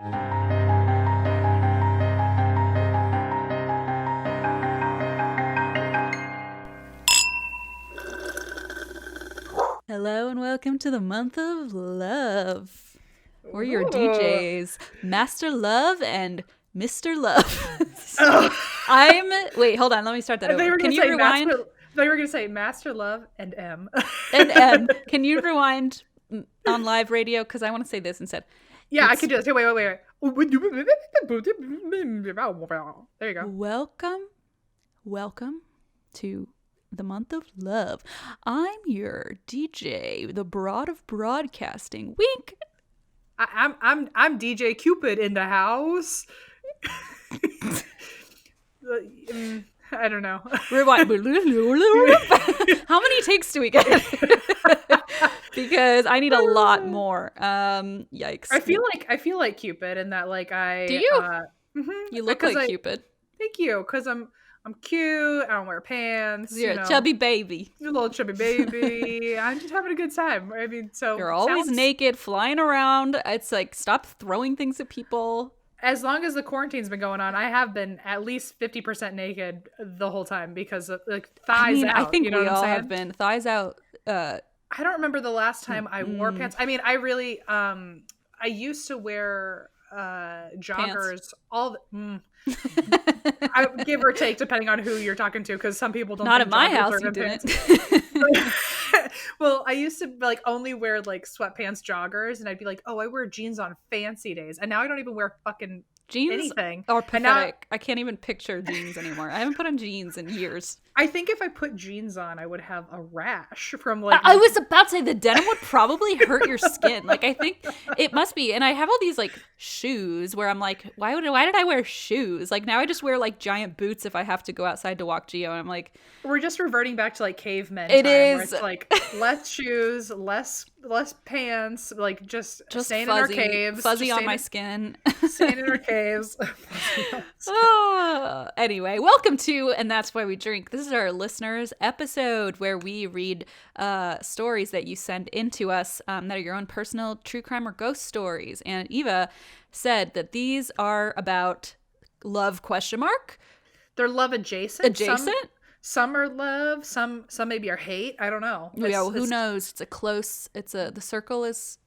Hello and welcome to the month of love. We're your DJs, Master Love and Mr. Love. Wait, hold on, let me start that over. Can you rewind? They were going to say Master Love and M. And M. Can you rewind on live radio? Because I want to say this instead. Yeah, I can do this. Wait. There you go. Welcome to the month of love. I'm your DJ, the broad of broadcasting. Wink. I'm DJ Cupid in the house. I don't know. Rewind. How many takes do we get? Because I need a lot more. Yikes. I feel like Cupid in that I. Do you? You look like Cupid. Thank you, because I'm cute. I don't wear pants. You're a chubby baby. You're a little chubby baby. I'm just having a good time. I mean, so you're always naked, flying around. It's like, stop throwing things at people. As long as the quarantine's been going on, I have been at least 50% naked the whole time because of thighs out. I think we all have been thighs out. I don't remember the last time I wore pants. I mean, I really, I used to wear joggers I give or take depending on who you're talking to, because some people don't. Not at my house, you didn't. Well, I used to only wear sweatpants joggers, and I'd be like, oh, I wear jeans on fancy days, and now I don't even wear fucking jeans anything. Or pathetic. I can't even picture jeans anymore. I haven't put on jeans in years. I think if I put jeans on, I would have a rash from I was about to say the denim would probably hurt your skin. I think it must be. And I have all these shoes where I'm like, why did I wear shoes? Now I just wear giant boots if I have to go outside to walk Geo. And I'm like, we're just reverting back to cavemen. It is. Where it's less shoes, less pants, just staying fuzzy, in our caves, fuzzy on my skin, staying in our caves. Anyway, welcome to And That's Why We Drink. This is our listeners episode where we read stories that you send in to us that are your own personal true crime or ghost stories. And Eva said that these are about love ? They're love adjacent. Some are love, some maybe are hate. I don't know. Who knows? The circle is,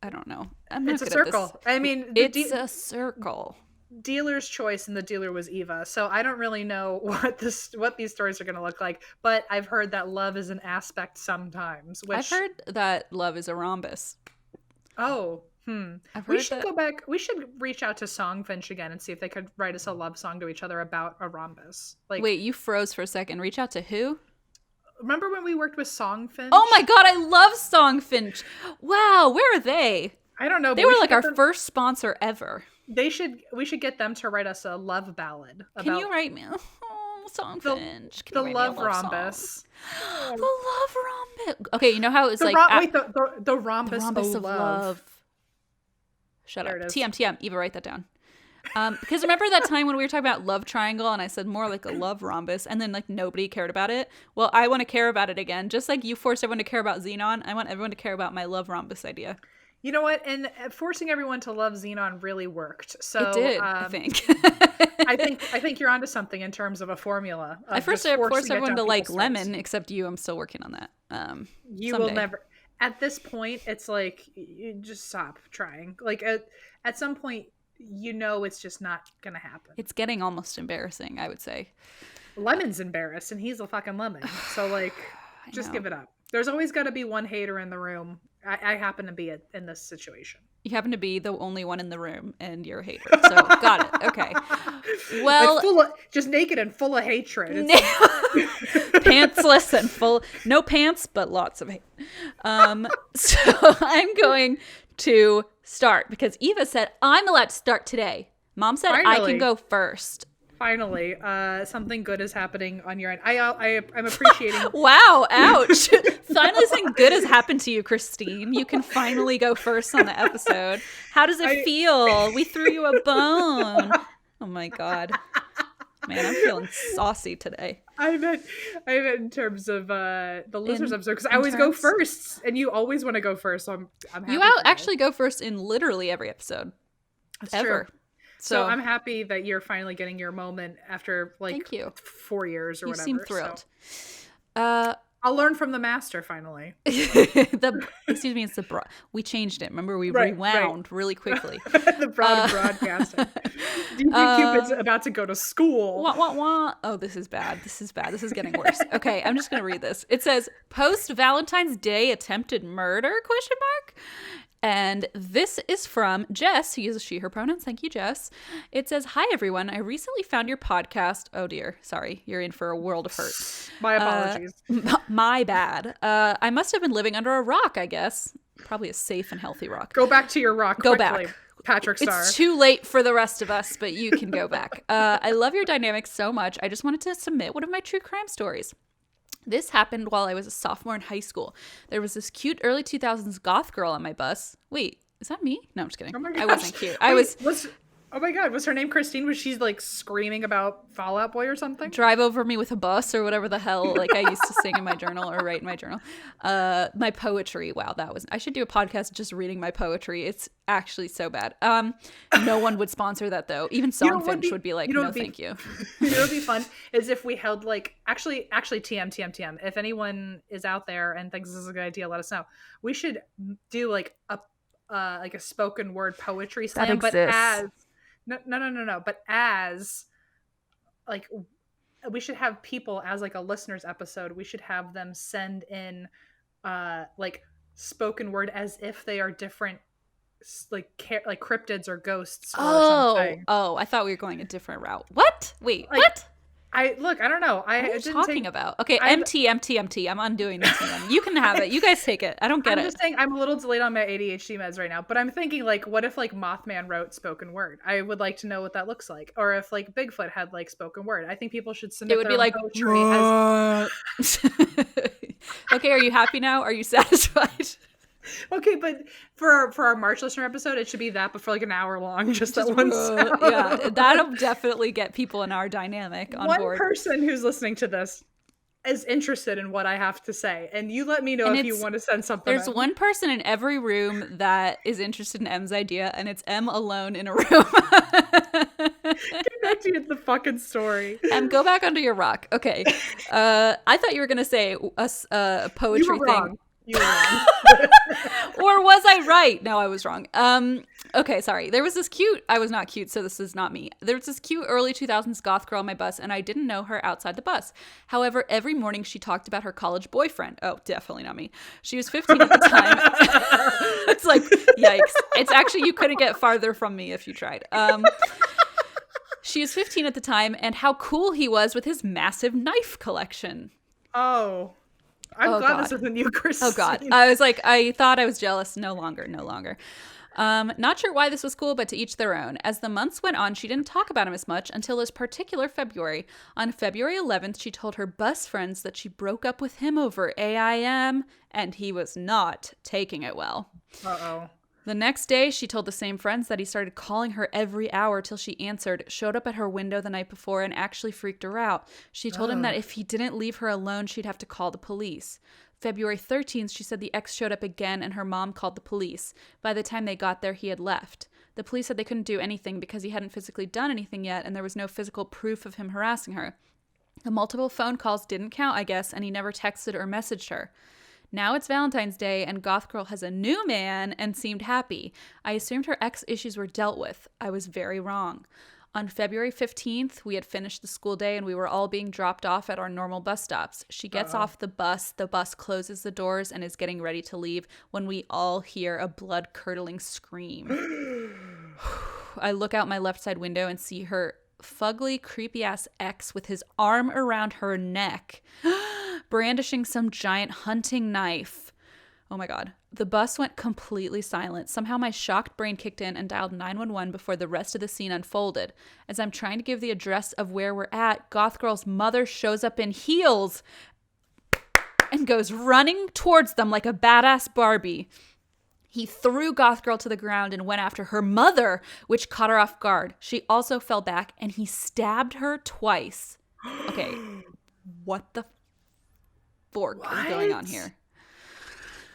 I don't know. It's a circle. I mean, it's a circle. Dealer's choice, and the dealer was Eva. So I don't really know what these stories are going to look like, but I've heard that love is an aspect sometimes. I've heard that love is a rhombus. Oh, we should go back. We should reach out to Songfinch again and see if they could write us a love song to each other about a rhombus. Wait, you froze for a second. Reach out to who? Remember when we worked with Songfinch? Oh my god, I love Songfinch. Wow, where are they? I don't know. They were our first sponsor ever. We should get them to write us a love ballad. Can you write me? Oh, Songfinch. The love rhombus. The love rhombus. Okay, you know how it's the rhombus of love. Shut up. TM. Eva, write that down. Because remember that time when we were talking about love triangle and I said more like a love rhombus and then nobody cared about it? Well, I want to care about it again. Just like you forced everyone to care about Xenon, I want everyone to care about my love rhombus idea. You know what? And forcing everyone to love Xenon really worked. So it did, I think. I think you're onto something in terms of a formula. I forced everyone to like lemon, except you. I'm still working on that. You someday. Will never. At this point, it's you just stop trying. At some point, it's just not gonna happen. It's getting almost embarrassing, I would say. Lemon's embarrassed, and he's a fucking lemon. So just give it up. There's always got to be one hater in the room. I happen to be in this situation. You happen to be the only one in the room, and you're a hater. So got it. Okay. Well, just naked and full of hatred. Pantsless and full, no pants, but lots of hate. So I'm going to start because Eva said I'm allowed to start today. Mom said I can go first. Finally, something good is happening on your end. I'm appreciating. Wow! Ouch! Finally, something good has happened to you, Christine. You can finally go first on the episode. How does it feel? We threw you a bone. Oh my god, man, I'm feeling saucy today. I meant in terms of the listeners episode because I always go first, and you always want to go first. So I'm happy. You actually go first in literally every episode. That's ever. True. So I'm happy that you're finally getting your moment after like thank you. 4 years or you whatever. You seem thrilled. So. I'll learn from the master finally. Excuse me, it's we changed it. Remember, we rewound really quickly. The broadcasting. Do you think Cupid's about to go to school? Oh, this is bad. This is bad. This is getting worse. Okay, I'm just gonna read this. It says post Valentine's Day attempted murder ? And this is from Jess, who uses she, her pronouns. Thank you, Jess. It says, hi, everyone. I recently found your podcast. Oh, dear. Sorry. You're in for a world of hurt. My apologies. My bad. I must have been living under a rock, I guess. Probably a safe and healthy rock. Go back to your rock quickly. Go back. Patrick Star. It's too late for the rest of us, but you can go back. I love your dynamics so much. I just wanted to submit one of my true crime stories. This happened while I was a sophomore in high school. There was this cute early 2000s goth girl on my bus. Wait, is that me? No, I'm just kidding. Oh my I wasn't cute. Oh my god, was her name Christine? Was she like screaming about Fall Out Boy or something? Drive over me with a bus or whatever the hell like I used to sing in my journal or write in my journal. My poetry. Wow, I should do a podcast just reading my poetry. It's actually so bad. No one would sponsor that though. Even Songfinch would be like, no, thank you. You know what would be fun is if we held like actually TM. If anyone is out there and thinks this is a good idea, let us know. We should do like a spoken word poetry slam, but as No. But as like, we should have people as like a listeners episode. We should have them send in like spoken word as if they are different, like cryptids or ghosts. Or something. Oh, I thought we were going a different route. What? Wait, like, what? I don't know. What are you talking about? Okay, MT. I'm undoing this one. You can have it. You guys take it. I don't get it. I'm just saying I'm a little delayed on my ADHD meds right now, but I'm thinking like, what if like Mothman wrote spoken word? I would like to know what that looks like. Or if like Bigfoot had like spoken word. I think people should submit. It would be like poetry as... Okay, are you happy now? Are you satisfied? Okay, but for our March listener episode, it should be that, but for like an hour long, just that one sound. Yeah, that'll definitely get people in our dynamic on board. One person who's listening to this is interested in what I have to say, and you let me know if you want to send something. There's one person in every room that is interested in M's idea, and it's M alone in a room. Get back to the fucking story. M, go back under your rock. Okay. I thought you were gonna say a poetry thing. You were wrong. Or was I right? No, I was wrong. Okay, sorry. There was this cute, I was not cute, so this is not me. There was this cute early 2000s goth girl on my bus, and I didn't know her outside the bus. However, every morning she talked about her college boyfriend. Oh, definitely not me. She was 15 at the time. It's like, yikes. It's actually, you couldn't get farther from me if you tried. She was 15 at the time, and how cool he was with his massive knife collection. Oh, I'm glad this isn't you, Christine. Oh, God. I was like, I thought I was jealous. No longer. Not sure why this was cool, but to each their own. As the months went on, she didn't talk about him as much until this particular February. On February 11th, she told her bus friends that she broke up with him over AIM, and he was not taking it well. Uh-oh. The next day, she told the same friends that he started calling her every hour till she answered, showed up at her window the night before, and actually freaked her out. She told him that if he didn't leave her alone, she'd have to call the police. February 13th, she said the ex showed up again and her mom called the police. By the time they got there, he had left. The police said they couldn't do anything because he hadn't physically done anything yet and there was no physical proof of him harassing her. The multiple phone calls didn't count, I guess, and he never texted or messaged her. Now it's Valentine's Day and Goth Girl has a new man and seemed happy. I assumed her ex issues were dealt with. I was very wrong. On February 15th, we had finished the school day and we were all being dropped off at our normal bus stops. She gets off the bus closes the doors and is getting ready to leave when we all hear a blood-curdling scream. I look out my left side window and see her fugly, creepy-ass ex with his arm around her neck, brandishing some giant hunting knife. Oh my God. The bus went completely silent. Somehow my shocked brain kicked in and dialed 911 before the rest of the scene unfolded. As I'm trying to give the address of where we're at, Goth Girl's mother shows up in heels and goes running towards them like a badass Barbie. He threw Goth Girl to the ground and went after her mother, which caught her off guard. She also fell back and he stabbed her twice. Okay, what the fork is going on here?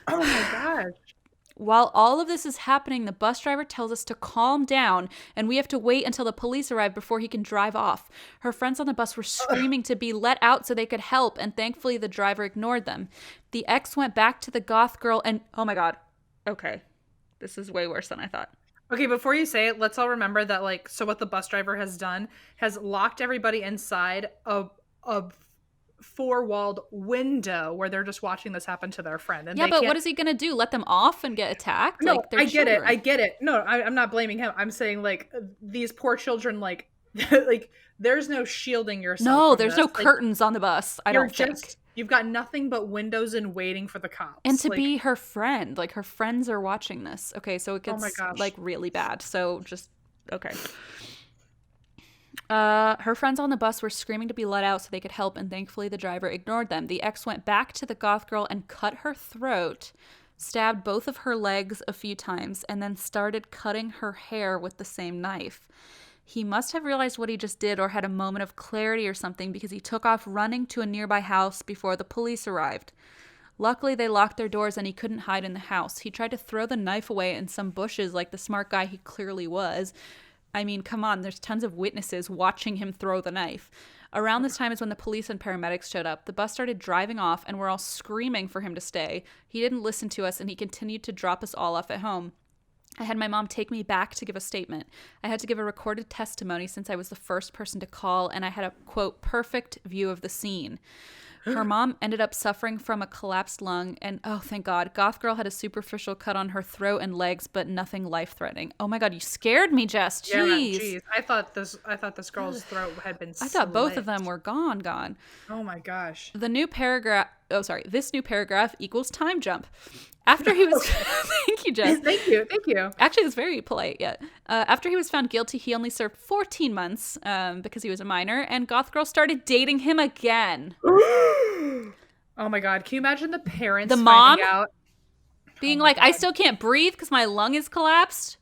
Oh my gosh. While all of this is happening, the bus driver tells us to calm down, and we have to wait until the police arrive before he can drive off. Her friends on the bus were screaming to be let out so they could help, and thankfully the driver ignored them. The ex went back to the goth girl and... Oh my god. Okay. This is way worse than I thought. Okay, before you say it, let's all remember that, like, so what the bus driver has done has locked everybody inside a four-walled window where they're just watching this happen to their friend. And yeah, but what is he gonna do? Let them off and get attacked? No, like, I get it. No, I'm not blaming him. I'm saying, like, these poor children, like, like, there's no shielding yourself. No, there's no curtains on the bus. I don't think. You've got nothing but windows and waiting for the cops. And to be her friend. Like, her friends are watching this. Okay, so it gets, like, really bad. So just, okay. Her friends on the bus were screaming to be let out so they could help, and thankfully the driver ignored them. The ex went back to the goth girl and cut her throat, stabbed both of her legs a few times, and then started cutting her hair with the same knife. He must have realized what he just did or had a moment of clarity or something, because he took off running to a nearby house before the police arrived. Luckily, they locked their doors and he couldn't hide in the house. He tried to throw the knife away in some bushes like the smart guy he clearly was. I mean, come on, there's tons of witnesses watching him throw the knife. Around this time is when the police and paramedics showed up. The bus started driving off and we're all screaming for him to stay. He didn't listen to us and he continued to drop us all off at home. I had my mom take me back to give a statement. I had to give a recorded testimony since I was the first person to call, and I had a, quote, perfect view of the scene. Her mom ended up suffering from a collapsed lung, and oh, thank God, Goth Girl had a superficial cut on her throat and legs, but nothing life-threatening. Oh my God, you scared me, Jess. Jeez. Yeah, geez. I thought this girl's throat had been slit. I thought both of them were gone. Oh my gosh. This new paragraph equals time jump. After he was... Thank you, Jess. Thank you. Actually, it's very polite, yeah. After he was found guilty, he only served 14 months because he was a minor, and Goth Girl started dating him again. Oh my God. Can you imagine the parents the mom finding out? being like, I still can't breathe because my lung is collapsed?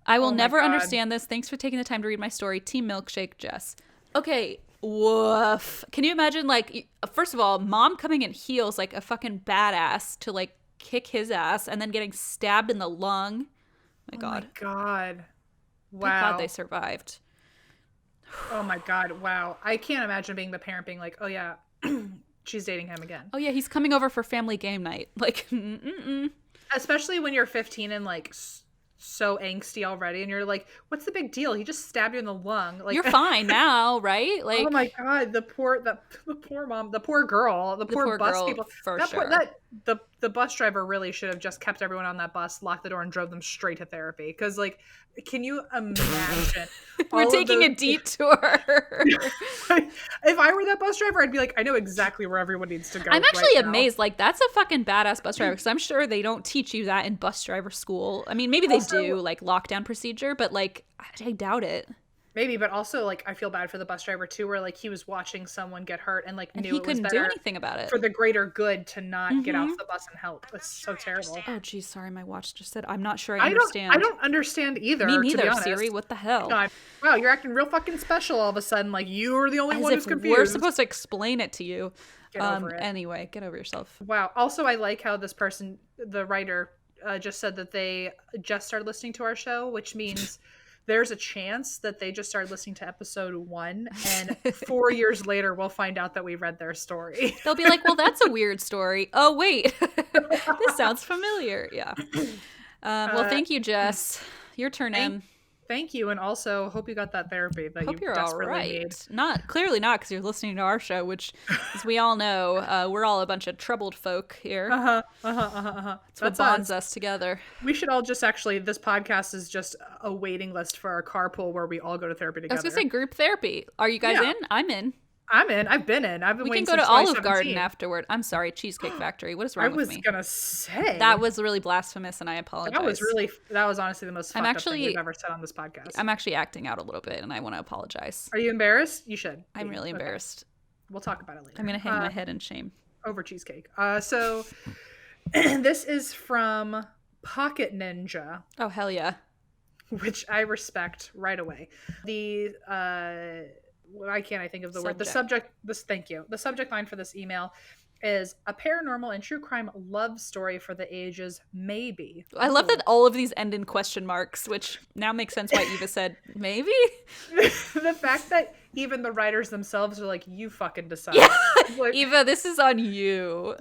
I will never understand this. Thanks for taking the time to read my story. Team Milkshake, Jess. Okay, woof. Can you imagine, like, first of all, mom coming in heels like a fucking badass to, like, kick his ass and then getting stabbed in the lung. My God. Wow. Thank God they survived. Oh my God. Wow. I can't imagine being the parent being like, oh yeah, she's dating him again. Oh yeah, he's coming over for family game night. Like, especially when you're 15 and like so angsty already, and you're like, what's the big deal? He just stabbed you in the lung. Like, you're fine now, right? Like, oh my God, the poor mom, the poor girl, the poor bus girl, people. The bus driver really should have just kept everyone on that bus, locked the door, and drove them straight to therapy. Because, like, can you imagine? We're taking a detour. If I were that bus driver, I'd be like, I know exactly where everyone needs to go. I'm actually amazed. Like, that's a fucking badass bus driver, because I'm sure they don't teach you that in bus driver school. I mean, maybe they do, like, lockdown procedure, but, like, I doubt it. Maybe, but also, like, I feel bad for the bus driver too, where, like, he was watching someone get hurt and, like, knew he it was couldn't better do anything about it for the greater good to not get off the bus and help. It's so terrible. Oh, geez, sorry, my watch just said, I'm not sure I understand. I don't understand either. Me neither, to be honest. Siri. What the hell? God. Wow, you're acting real fucking special all of a sudden. Like, you're the only one who's confused. We're supposed to explain it to you. Get over it. Anyway, get over yourself. Wow. Also, I like how this person, the writer, just said that they just started listening to our show, which means there's a chance that they just started listening to episode 1, and 4 years later we'll find out that we read their story. They'll be like, well, that's a weird story. Oh, wait. This sounds familiar. Yeah. Well, thank you, Jess. Your turn, Em. Thank you, and also hope you got that therapy that you desperately need. Clearly not, because you're listening to our show, which, as we all know, we're all a bunch of troubled folk here. That's what bonds us together. We should all just this podcast is just a waiting list for our carpool where we all go to therapy together. I was gonna say group therapy. Are you guys in? I'm in. I'm in. I've been in. We can go to Olive Garden afterward. I'm sorry, Cheesecake Factory. What is wrong with me? I was gonna say that was really blasphemous, and I apologize. That was honestly the most fucked up thing we've ever said on this podcast. I'm actually acting out a little bit, and I want to apologize. Are you embarrassed? You should. I'm really embarrassed. We'll talk about it later. I'm gonna hang my head in shame over cheesecake. So this is from Pocket Ninja. Oh hell yeah! Which I respect right away. Why can't I think of the word? The subject. Thank you. The subject line for this email is a paranormal and true crime love story for the ages, maybe. I love that all of these end in question marks, which now makes sense why Eva said maybe. The fact that even the writers themselves are like, you fucking decide. Yeah. Like, Eva, this is on you.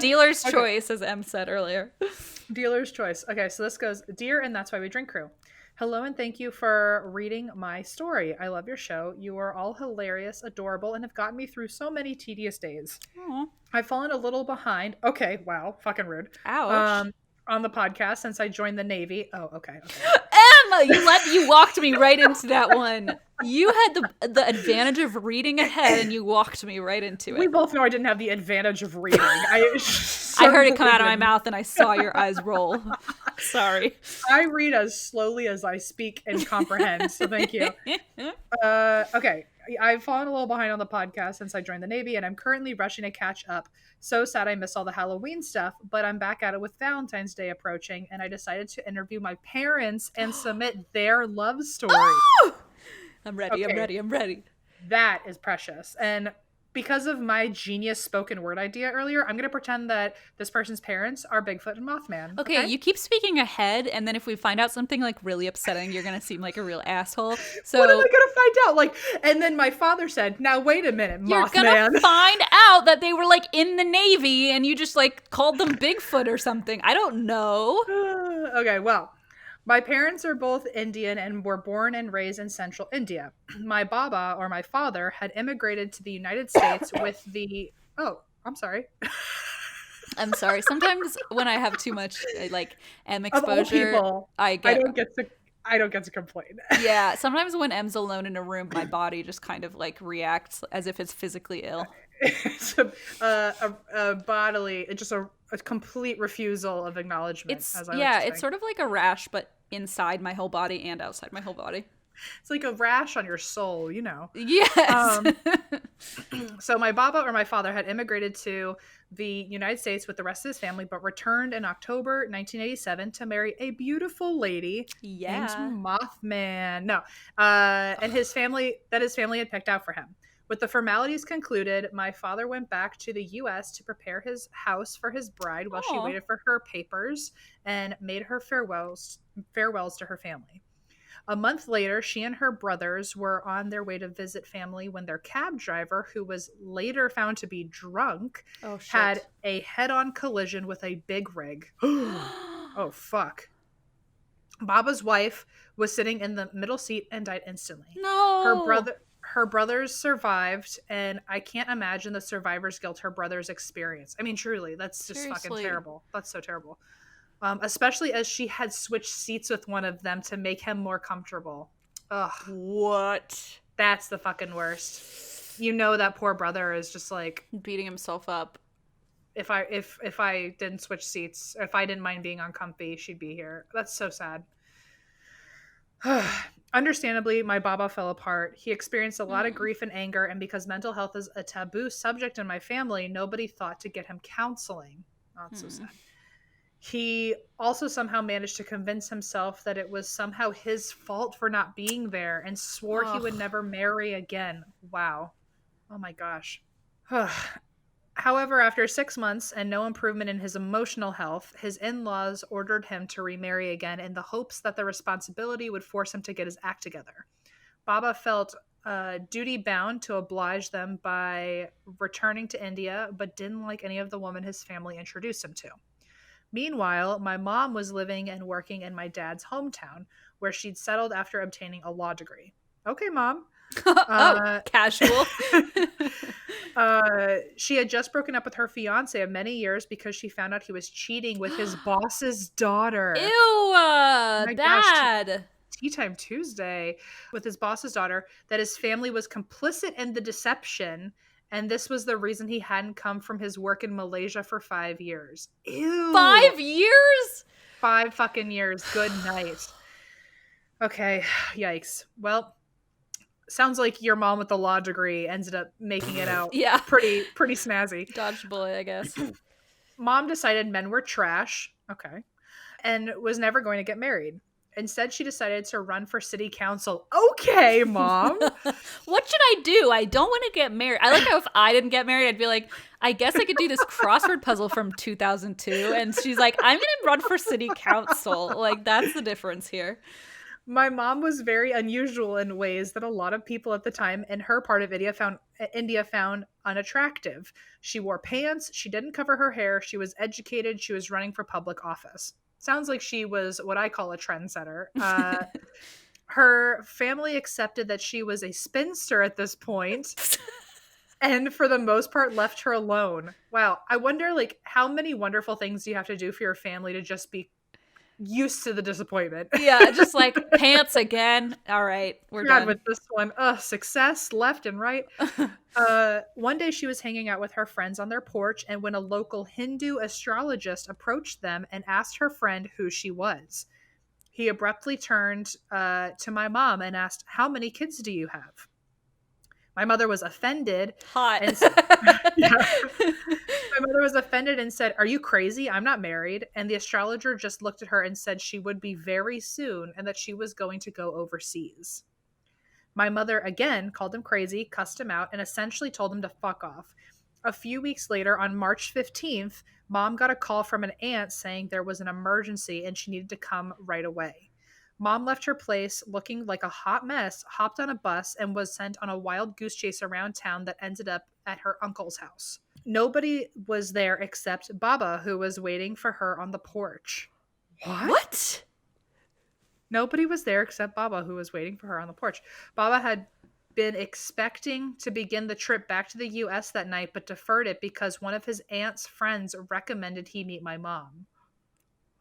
Dealer's choice, as Em said earlier. Dealer's choice. Okay, so this goes, Dear and That's Why We Drink crew. Hello and thank you for reading my story. I love your show. You are all hilarious, adorable, and have gotten me through so many tedious days. Aww. I've fallen a little behind. Okay, wow, fucking rude. Ouch. On the podcast since I joined the Navy. Oh, okay. Emma, you walked me right into that one. You had the advantage of reading ahead, and you walked me right into it. We both know I didn't have the advantage of reading. I heard it come out of my mouth, and I saw your eyes roll. Sorry. I read as slowly as I speak and comprehend, so thank you. Okay. I've fallen a little behind on the podcast since I joined the Navy, and I'm currently rushing to catch up. So sad I missed all the Halloween stuff, but I'm back at it with Valentine's Day approaching, and I decided to interview my parents and submit their love story. Oh! I'm ready, okay. I'm ready. That is precious. And because of my genius spoken word idea earlier, I'm going to pretend that this person's parents are Bigfoot and Mothman. Okay, you keep speaking ahead, and then if we find out something like really upsetting, you're going to seem like a real asshole. So what am I going to find out? Like, and then my father said, now wait a minute, Mothman. You're going to find out that they were like in the Navy and you just like called them Bigfoot or something. I don't know. Okay, well, my parents are both Indian and were born and raised in central India. My baba, or my father, had immigrated to the United States with the... Oh, I'm sorry. I'm sorry. Sometimes when I have too much like M exposure, of all people, I don't get to complain. Yeah, sometimes when M's alone in a room, my body just kind of like reacts as if it's physically ill. It's a bodily, it's just a complete refusal of acknowledgement. It's sort of like a rash, but inside my whole body and outside my whole body. It's like a rash on your soul, you know. Yes. So my baba, or my father, had immigrated to the United States with the rest of his family, but returned in October 1987 to marry a beautiful lady named Mothman. And his family had picked out for him. With the formalities concluded, my father went back to the U.S. to prepare his house for his bride while she waited for her papers and made her farewells to her family. A month later, she and her brothers were on their way to visit family when their cab driver, who was later found to be drunk, had a head-on collision with a big rig. Oh, fuck. Baba's wife was sitting in the middle seat and died instantly. No. Her brothers survived, and I can't imagine the survivor's guilt her brothers experienced. I mean, truly, that's just fucking terrible. That's so terrible. Especially as she had switched seats with one of them to make him more comfortable. Ugh. What? That's the fucking worst. You know that poor brother is just like beating himself up. If I didn't switch seats, if I didn't mind being uncomfy, she'd be here. That's so sad. Understandably, my baba fell apart. He experienced a lot of grief and anger, and because mental health is a taboo subject in my family, nobody thought to get him counseling. Not so sad. He also somehow managed to convince himself that it was somehow his fault for not being there and swore he would never marry again. Wow. Oh my gosh. However, after 6 months and no improvement in his emotional health, his in-laws ordered him to remarry again in the hopes that the responsibility would force him to get his act together. Baba felt duty-bound to oblige them by returning to India, but didn't like any of the women his family introduced him to. Meanwhile, my mom was living and working in my dad's hometown, where she'd settled after obtaining a law degree. Okay, Mom. Casual. She had just broken up with her fiance of many years because she found out he was cheating with his boss's daughter. Ew, bad. Tea Time Tuesday with his boss's daughter, that his family was complicit in the deception, and this was the reason he hadn't come from his work in Malaysia for 5 years. Ew. 5 years? 5 fucking years. Good night. Okay, yikes. Well, sounds like your mom with the law degree ended up making it out pretty snazzy. Dodged a bullet, I guess. Mom decided men were trash, and was never going to get married. Instead, she decided to run for city council. Okay, Mom. What should I do? I don't want to get married. I like how if I didn't get married, I'd be like, I guess I could do this crossword puzzle from 2002. And she's like, I'm going to run for city council. Like, that's the difference here. My mom was very unusual in ways that a lot of people at the time in her part of India found unattractive. She wore pants. She didn't cover her hair. She was educated. She was running for public office. Sounds like she was what I call a trendsetter. Her family accepted that she was a spinster at this point, and for the most part left her alone. Wow. I wonder, like, how many wonderful things do you have to do for your family to just be used to the disappointment? Yeah, just like pants again. All right, we're done with this one. Success left and right. One day she was hanging out with her friends on their porch, and when a local Hindu astrologist approached them and asked her friend who she was, he abruptly turned to my mom and asked, "How many kids do you have?" My mother was offended. Hot. And yeah. My mother was offended and said, "Are you crazy? I'm not married." And the astrologer just looked at her and said she would be very soon and that she was going to go overseas. My mother again called him crazy, cussed him out, and essentially told him to fuck off. A few weeks later, on March 15th, Mom got a call from an aunt saying there was an emergency and she needed to come right away. Mom left her place looking like a hot mess, hopped on a bus, and was sent on a wild goose chase around town that ended up at her uncle's house. Nobody was there except Baba, who was waiting for her on the porch. What? Nobody was there except Baba, who was waiting for her on the porch. Baba had been expecting to begin the trip back to the U.S. that night, but deferred it because one of his aunt's friends recommended he meet my mom.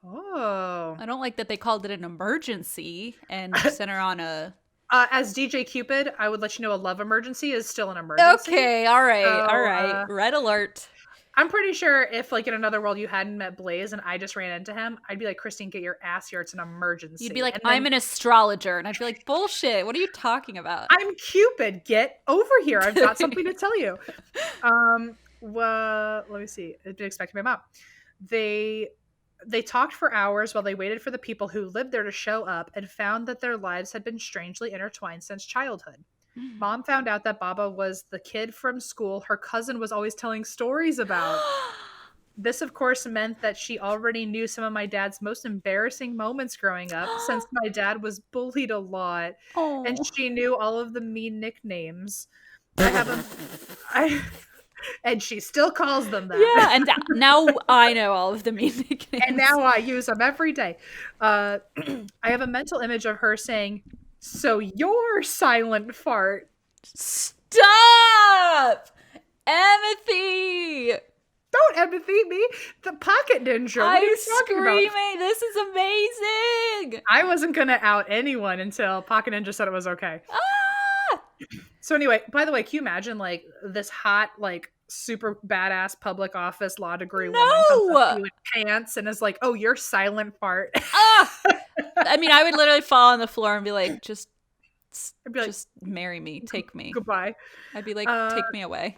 Oh. I don't like that they called it an emergency and sent her on a... as DJ Cupid, I would let you know a love emergency is still an emergency. Okay, all right. Red alert. I'm pretty sure if, like, in another world you hadn't met Blaze and I just ran into him, I'd be like, "Christine, get your ass here. It's an emergency." You'd be like, "I'm an astrologer." And I'd be like, "Bullshit. What are you talking about?" "I'm Cupid. Get over here. I've got something to tell you." Well, let me see. I'd been expecting my mom. They talked for hours while they waited for the people who lived there to show up and found that their lives had been strangely intertwined since childhood. Mom found out that Baba was the kid from school her cousin was always telling stories about. This, of course, meant that she already knew some of my dad's most embarrassing moments growing up, since my dad was bullied a lot. Oh. And she knew all of the mean nicknames. And she still calls them that. Yeah, and now I know all of the mean nicknames. And now I use them every day. I have a mental image of her saying, "So you're silent fart." Stop! Empathy! Don't empathy me. The pocket ninja. What are you talking screaming. About? This is amazing. I wasn't going to out anyone until Pocket Ninja said it was okay. Ah! So anyway, by the way, can you imagine, like, this hot, like, super badass public office law degree woman comes up to you in pants and is like, "Oh, you're silent fart." I mean, I would literally fall on the floor and be like, just marry me. Take me. Goodbye. I'd be like, take me away.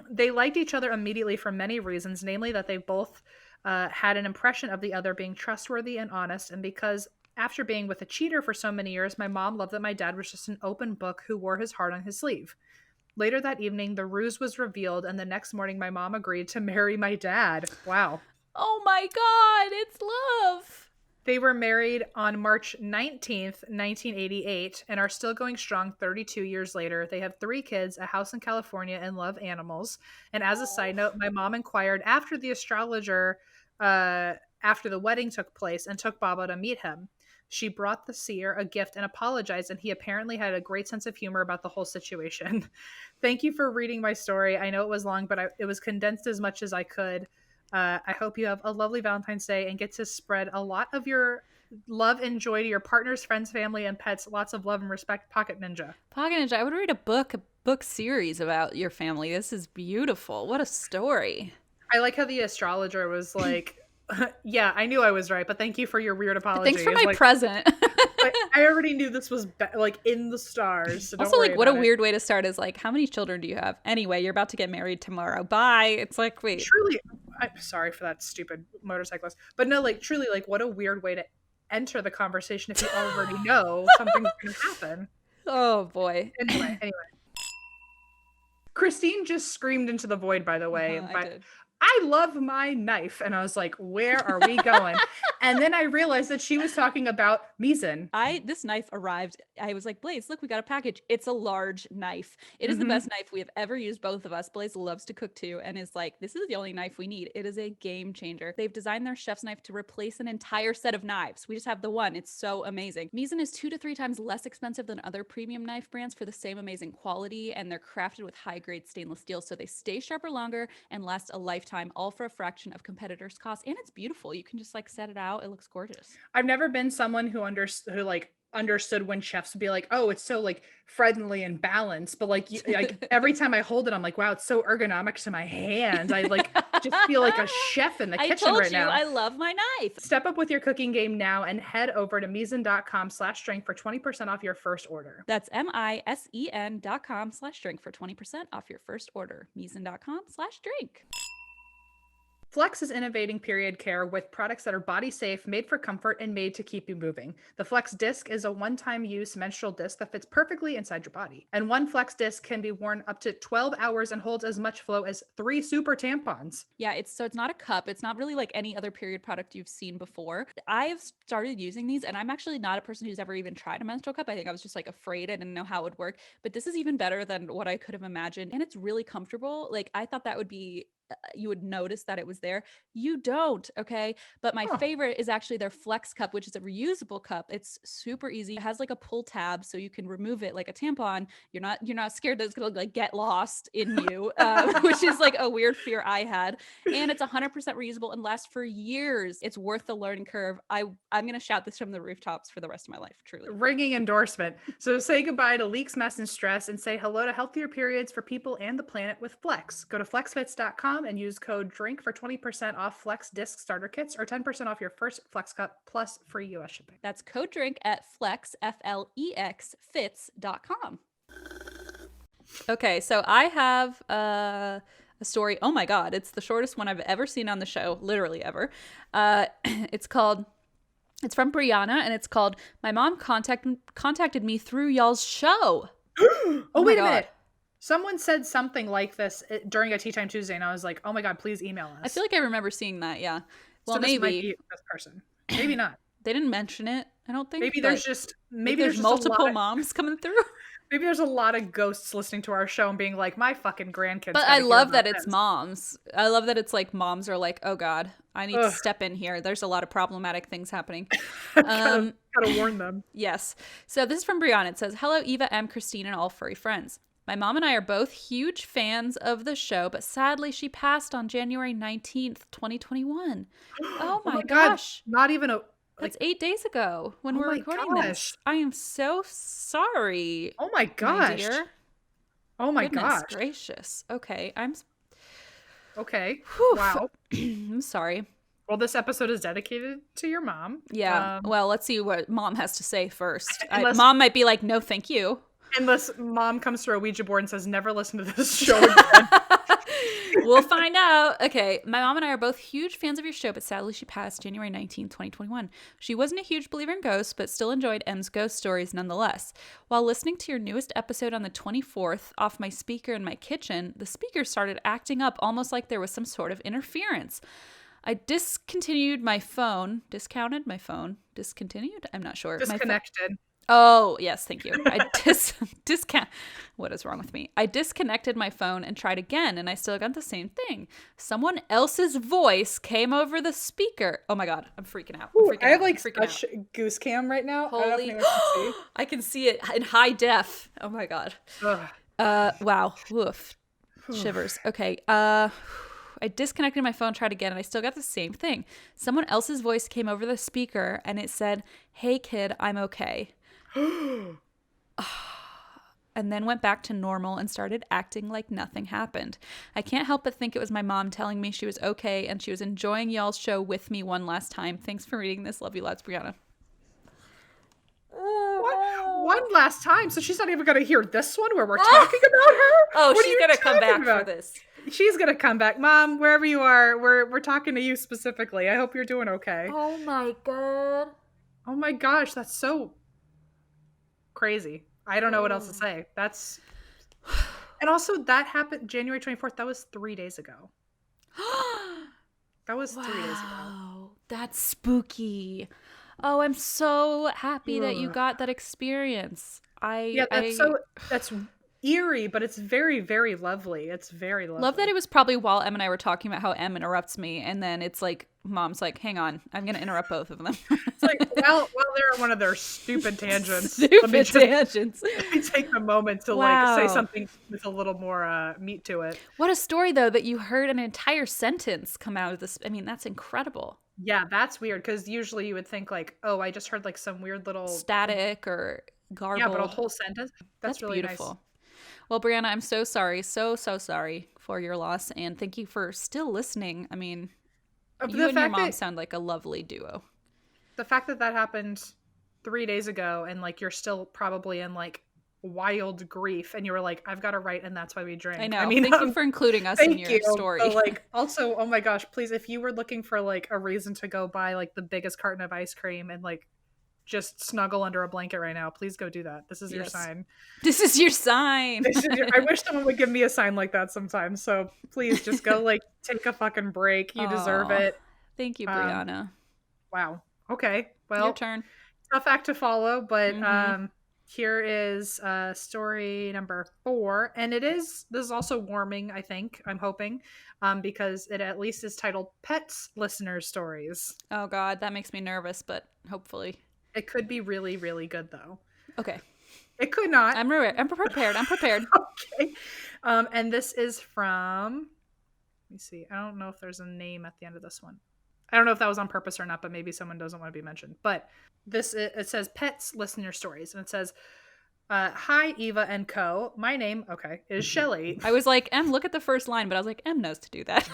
They liked each other immediately for many reasons, namely that they both had an impression of the other being trustworthy and honest, and because after being with a cheater for so many years, my mom loved that my dad was just an open book who wore his heart on his sleeve. Later that evening, the ruse was revealed, and the next morning, my mom agreed to marry my dad. Wow. Oh my God, it's love. They were married on March 19th, 1988, and are still going strong 32 years later. They have 3 kids, a house in California, and love animals. And as a side note, my mom inquired after the astrologer, after the wedding took place, and took Baba to meet him. She brought the seer a gift and apologized, and he apparently had a great sense of humor about the whole situation. Thank you for reading my story. I know it was long, but it was condensed as much as I could. I hope you have a lovely Valentine's Day and get to spread a lot of your love and joy to your partners, friends, family, and pets. Lots of love and respect, Pocket Ninja. Pocket Ninja, I would read a book series about your family. This is beautiful. What a story. I like how the astrologer was like, "Yeah, I knew I was right, but thank you for your weird apology." Thanks for my present. I already knew this was like in the stars. So also, like, what a weird way to start is like, "How many children do you have?" Anyway, you're about to get married tomorrow. Bye. It's like, wait. Truly, I'm sorry for that stupid motorcyclist, but no, like, truly, like, what a weird way to enter the conversation if you already know something's going to happen. Oh boy. Anyway. Christine just screamed into the void, by the way. I did. I love my knife. And I was like, where are we going? And then I realized that she was talking about Misen. This knife arrived. I was like, Blaze, look, we got a package. It's a large knife. It is the best knife we have ever used, both of us. Blaze loves to cook too, and is like, this is the only knife we need. It is a game changer. They've designed their chef's knife to replace an entire set of knives. We just have the one. It's so amazing. Misen is 2 to 3 times less expensive than other premium knife brands for the same amazing quality, and they're crafted with high-grade stainless steel, so they stay sharper longer and last a lifetime, all for a fraction of competitors' costs. And it's beautiful. You can just like set it out. It looks gorgeous. I've never been someone who understood when chefs would be like, oh, it's so like friendly and balanced, but like every time I hold it, I'm like, wow, it's so ergonomic to my hand. I like just feel like a chef in the kitchen right now. I love my knife. Step up with your cooking game now and head over to misen.com/drink for 20% off your first order. That's misen.com/drink for 20% off your first order. Misen.com/drink. Flex is innovating period care with products that are body safe, made for comfort, and made to keep you moving. The Flex disc is a one-time use menstrual disc that fits perfectly inside your body. And one Flex disc can be worn up to 12 hours and holds as much flow as 3 super tampons. Yeah, it's not a cup. It's not really like any other period product you've seen before. I've started using these, and I'm actually not a person who's ever even tried a menstrual cup. I think I was just like afraid. I didn't know how it would work. But this is even better than what I could have imagined. And it's really comfortable. Like I thought that would be you would notice that it was there. You don't, okay? But my favorite is actually their Flex cup, which is a reusable cup. It's super easy. It has like a pull tab so you can remove it like a tampon. You're not scared that it's gonna like get lost in you, which is like a weird fear I had. And it's 100% reusable and lasts for years. It's worth the learning curve. I'm gonna shout this from the rooftops for the rest of my life, truly. Ringing endorsement. So say goodbye to leaks, mess, and stress, and say hello to healthier periods for people and the planet with Flex. Go to flexfits.com and use code DRINK for 20% off Flex disc starter kits or 10% off your first Flex cup plus free US shipping. That's code DRINK at flex, F-L-E-X, fits.com. Okay, so I have a story. Oh my God, it's the shortest one I've ever seen on the show, literally ever. It's from Brianna, and it's called My Mom Contacted Me Through Y'all's Show. Oh wait a minute. Someone said something like this during a Tea Time Tuesday, and I was like, oh my God, please email us. I feel like I remember seeing that, yeah. Well, so this might be this person. Maybe not. They didn't mention it, I don't think. Maybe there's multiple moms coming through. Maybe there's a lot of ghosts listening to our show and being like, my fucking grandkids. But I love that it's moms. I love that it's like moms are like, oh God, I need to step in here. There's a lot of problematic things happening. Gotta warn them. Yes. So this is from Brianna. It says, hello, Eva, M, Christine, and all furry friends. My mom and I are both huge fans of the show, but sadly she passed on January 19th, 2021. Oh my gosh. God. Not even That's 8 days ago when we're recording this. I am so sorry. Oh my gosh. Dear. Oh my gosh. Gracious. Okay. Okay. Whew. Wow. I'm sorry. Well, this episode is dedicated to your mom. Yeah. Well, let's see what mom has to say first. Mom might be like, no, thank you. Unless mom comes to a Ouija board and says, never listen to this show again. We'll find out. Okay. My mom and I are both huge fans of your show, but sadly she passed January 19th, 2021. She wasn't a huge believer in ghosts, but still enjoyed M's ghost stories nonetheless. While listening to your newest episode on the 24th off my speaker in my kitchen, the speaker started acting up almost like there was some sort of interference. I discontinued my phone. Discounted my phone. Discontinued? I'm not sure. Disconnected. Oh, yes, thank you. I What is wrong with me? I disconnected my phone and tried again, and I still got the same thing. Someone else's voice came over the speaker. Oh my God, I'm freaking out. I have like such goose cam right now. Holy, I can see it in high def. Oh my God. Wow. Woof. Shivers. Okay. I disconnected my phone, tried again, and I still got the same thing. Someone else's voice came over the speaker, and it said, "Hey kid, I'm okay." And then went back to normal and started acting like nothing happened. I can't help but think it was my mom telling me she was okay and she was enjoying y'all's show with me one last time. Thanks for reading this. Love you lots, Brianna. What? One last time? So she's not even going to hear this one where we're talking about her? Oh, she's going to come back for this. She's going to come back. Mom, wherever you are, we're talking to you specifically. I hope you're doing okay. Oh my God. Oh my gosh, that's so crazy. I don't know what else to Oh. say. That's and also that happened January 24th. That was 3 days ago. That was 3 days ago. Wow, that's spooky. Oh, I'm so happy that you Ugh. got that experience. Yeah, I that's eerie, but it's very, very lovely. It's very love that lovely. it was probably while Em and I were talking about how Em interrupts me, and then it's like Mom's like, "Hang on, I'm gonna interrupt both of them." It's like, well, they're on one of their stupid tangents. Stupid tangents. Let me take a moment to like say Wow. something with a little more meat to it. What a story, though, that you heard an entire sentence come out of this. I mean, that's incredible. Yeah, that's weird because usually you would think like, oh, I just heard like some weird little Static or yeah, but a garbled. whole sentence. That's Really nice. beautiful. Well, Brianna, I'm so sorry. So sorry for your loss. And thank you for still listening. I mean, you and your mom sound like a lovely duo. The fact that that happened 3 days ago and like you're still probably in like wild grief and you were like, I've got to write and that's why we drink. I know. I mean, thank you for including us in your story. But like also, oh my gosh, please, if you were looking for like a reason to go buy like the biggest carton of ice cream and like just snuggle under a blanket right now, please go do that. This is your sign. This is your sign. I wish someone would give me a sign like that sometimes. So please just go like take a fucking break. You deserve it. Thank you, Brianna. Wow. Okay. Well, your turn. Tough act to follow, but here is story number 4, and this is also warming. I think I'm hoping, because it at least is titled "Pets Listeners Stories." Oh God, that makes me nervous, but hopefully it could be really, really good though. Okay. It could not. I'm prepared. I'm prepared. Okay. And this is from. Let me see. I don't know if there's a name at the end of this one. I don't know if that was on purpose or not, but maybe someone doesn't want to be mentioned. But it says Pets Listener Stories. And it says, hi, Eva and co. My name, is Shelly. I was like, Em, look at the first line, but I was like, Em knows to do that.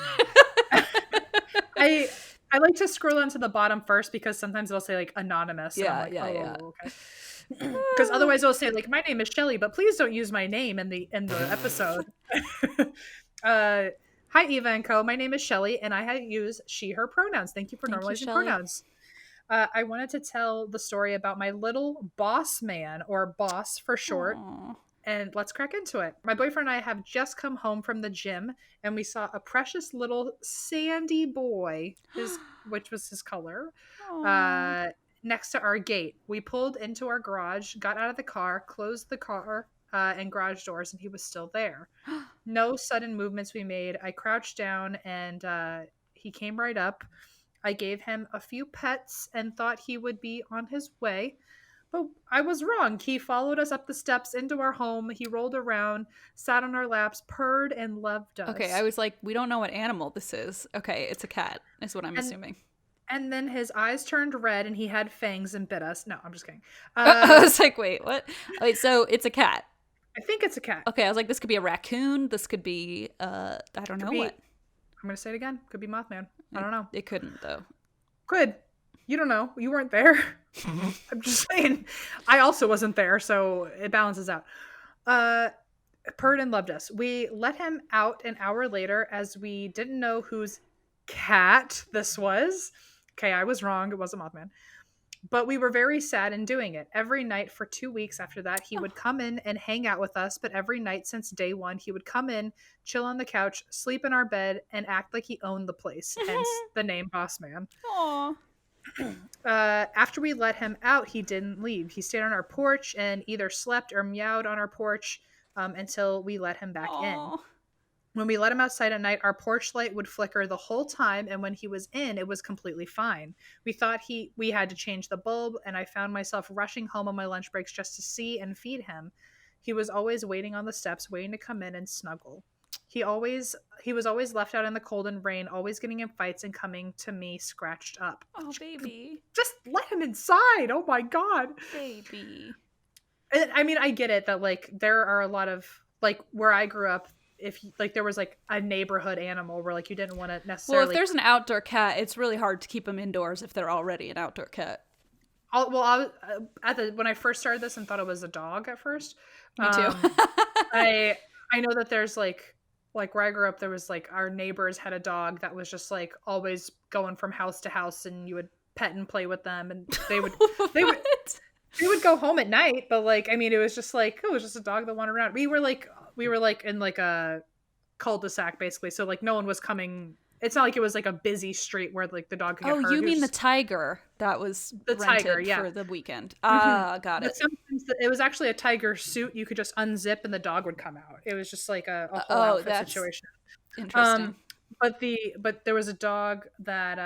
I like to scroll down to the bottom first because sometimes it'll say like anonymous. Yeah, yeah. Okay. Because otherwise it'll say like, my name is Shelly, but please don't use my name in the episode. Hi, Eva and co. My name is Shelly, and I use she, her pronouns. Thank you for normalizing pronouns. I wanted to tell the story about my little boss man, or boss for short. Aww. And let's crack into it. My boyfriend and I have just come home from the gym, and we saw a precious little sandy boy, which was his color, next to our gate. We pulled into our garage, got out of the car, closed the car and garage doors, and he was still there. No sudden movements we made. I crouched down and he came right up. I gave him a few pets and thought he would be on his way, but I was wrong. He followed us up the steps into our home. He rolled around, sat on our laps, purred, and loved us. Okay, I was like, we don't know what animal this is. Okay, it's a cat, is what I'm assuming. And then his eyes turned red and he had fangs and bit us. No, I'm just kidding. I was like, wait, what? Wait, so it's a cat. I think it's a cat. Okay, I was like, this could be a raccoon. This could be, I don't know what. I'm going to say it again. Could be Mothman. I don't know. It couldn't, though. Could. You don't know. You weren't there. I'm just saying. I also wasn't there, so it balances out. Purred and loved us. We let him out an hour later as we didn't know whose cat this was. Okay, I was wrong. It wasn't Mothman. But we were very sad in doing it. Every night for 2 weeks after that, he would come in and hang out with us. But every night since day one, he would come in, chill on the couch, sleep in our bed, and act like he owned the place. Hence the name Boss Man. Aww. After we let him out, he didn't leave. He stayed on our porch and either slept or meowed on our porch until we let him back in. When we let him outside at night, our porch light would flicker the whole time, and when he was in, it was completely fine. We thought we had to change the bulb, and I found myself rushing home on my lunch breaks just to see and feed him. He was always waiting on the steps, waiting to come in and snuggle. He was always left out in the cold and rain, always getting in fights and coming to me scratched up. Oh, baby. Just let him inside. Oh, my God. Baby. I mean, I get it that, like, there are a lot of, like, where I grew up, if like there was like a neighborhood animal where like you didn't want to necessarily. Well, if there's an outdoor cat, it's really hard to keep them indoors if they're already an outdoor cat. I was when I first started this and thought it was a dog at first. Me too. I know that there's like where I grew up, there was like our neighbors had a dog that was just like always going from house to house, and you would pet and play with them, and they would What? they would go home at night. But like, I mean, it was just like, oh, it was just a dog that wandered around. We were like in like a cul-de-sac basically, so like no one was coming. It's not like it was like a busy street where like the dog could get Oh, hurt. you It was mean the just tiger that was the tiger, rented yeah. for the weekend? Mhm. Ah, got But it. sometimes it was actually a tiger suit. You could just unzip and the dog would come out. It was just like a whole Oh, outfit that's situation. interesting. But there was a dog that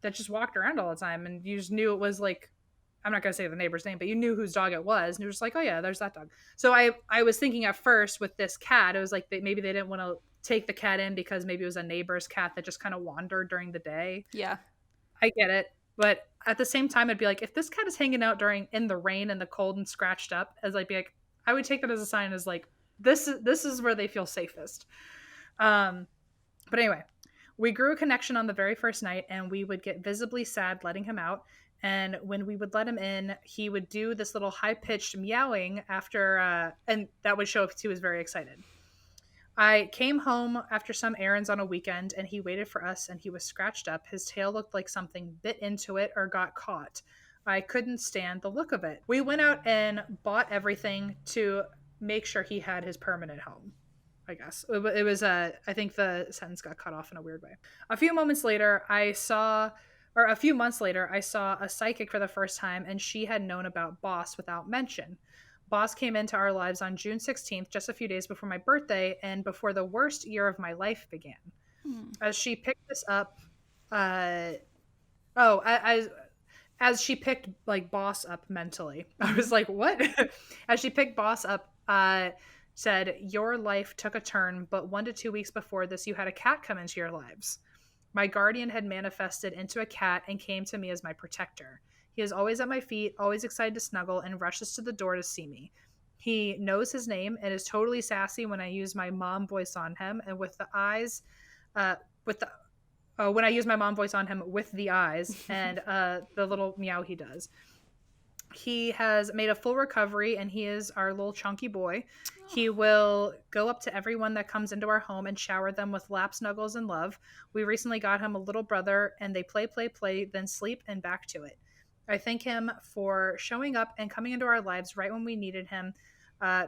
that just walked around all the time, and you just knew it was like, I'm not gonna say the neighbor's name, but you knew whose dog it was, and you're just like, oh yeah, there's that dog. So I was thinking at first with this cat, it was like maybe they didn't want to take the cat in because maybe it was a neighbor's cat that just kind of wandered during the day. Yeah. I get it, but at the same time, I'd be like, if this cat is hanging out in the rain and the cold and scratched up, as I'd be like, I would take that as a sign, as like, this is where they feel safest. But anyway, we grew a connection on the very first night, and we would get visibly sad letting him out. And when we would let him in, he would do this little high pitched meowing after, and that would show if he was very excited. I came home after some errands on a weekend, and he waited for us, and he was scratched up. His tail looked like something bit into it or got caught. I couldn't stand the look of it. We went out and bought everything to make sure he had his permanent home. I guess it was I think the sentence got cut off in a weird way. A few months later, I saw a psychic for the first time, and she had known about Boss without mention. Boss came into our lives on June 16th, just a few days before my birthday and before the worst year of my life began. As she picked this up, as she picked like Boss up mentally, I was like, what? As she picked Boss up, said, your life took a turn, but 1 to 2 weeks before this, you had a cat come into your lives. My guardian had manifested into a cat and came to me as my protector. He is always at my feet, always excited to snuggle, and rushes to the door to see me. He knows his name and is totally sassy when I use my mom voice on him, and with the eyes, when I use my mom voice on him with the eyes and the little meow he does. He has made a full recovery, and he is our little chunky boy. He will go up to everyone that comes into our home and shower them with lap snuggles and love. We recently got him a little brother, and they play, then sleep and back to it. I thank him for showing up and coming into our lives right when we needed him,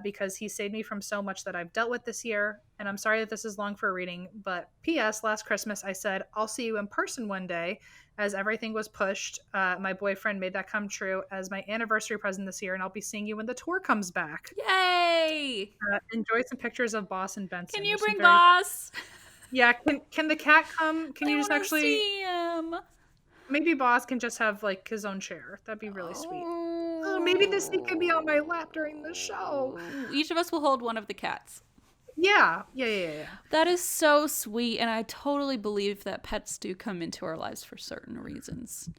because he saved me from so much that I've dealt with this year. And I'm sorry that this is long for a reading, but P.S. last Christmas I said, I'll see you in person one day, as everything was pushed. My boyfriend made that come true as my anniversary present this year, and I'll be seeing you when the tour comes back. Yay! Enjoy some pictures of Boss and Benson. Can you bring Boss? Yeah, can the cat come? Can you just actually see him? Maybe Boss can just have like his own chair. That'd be really sweet. Oh, maybe this thing could be on my lap during the show. Each of us will hold one of the cats. Yeah. That is so sweet, and I totally believe that pets do come into our lives for certain reasons.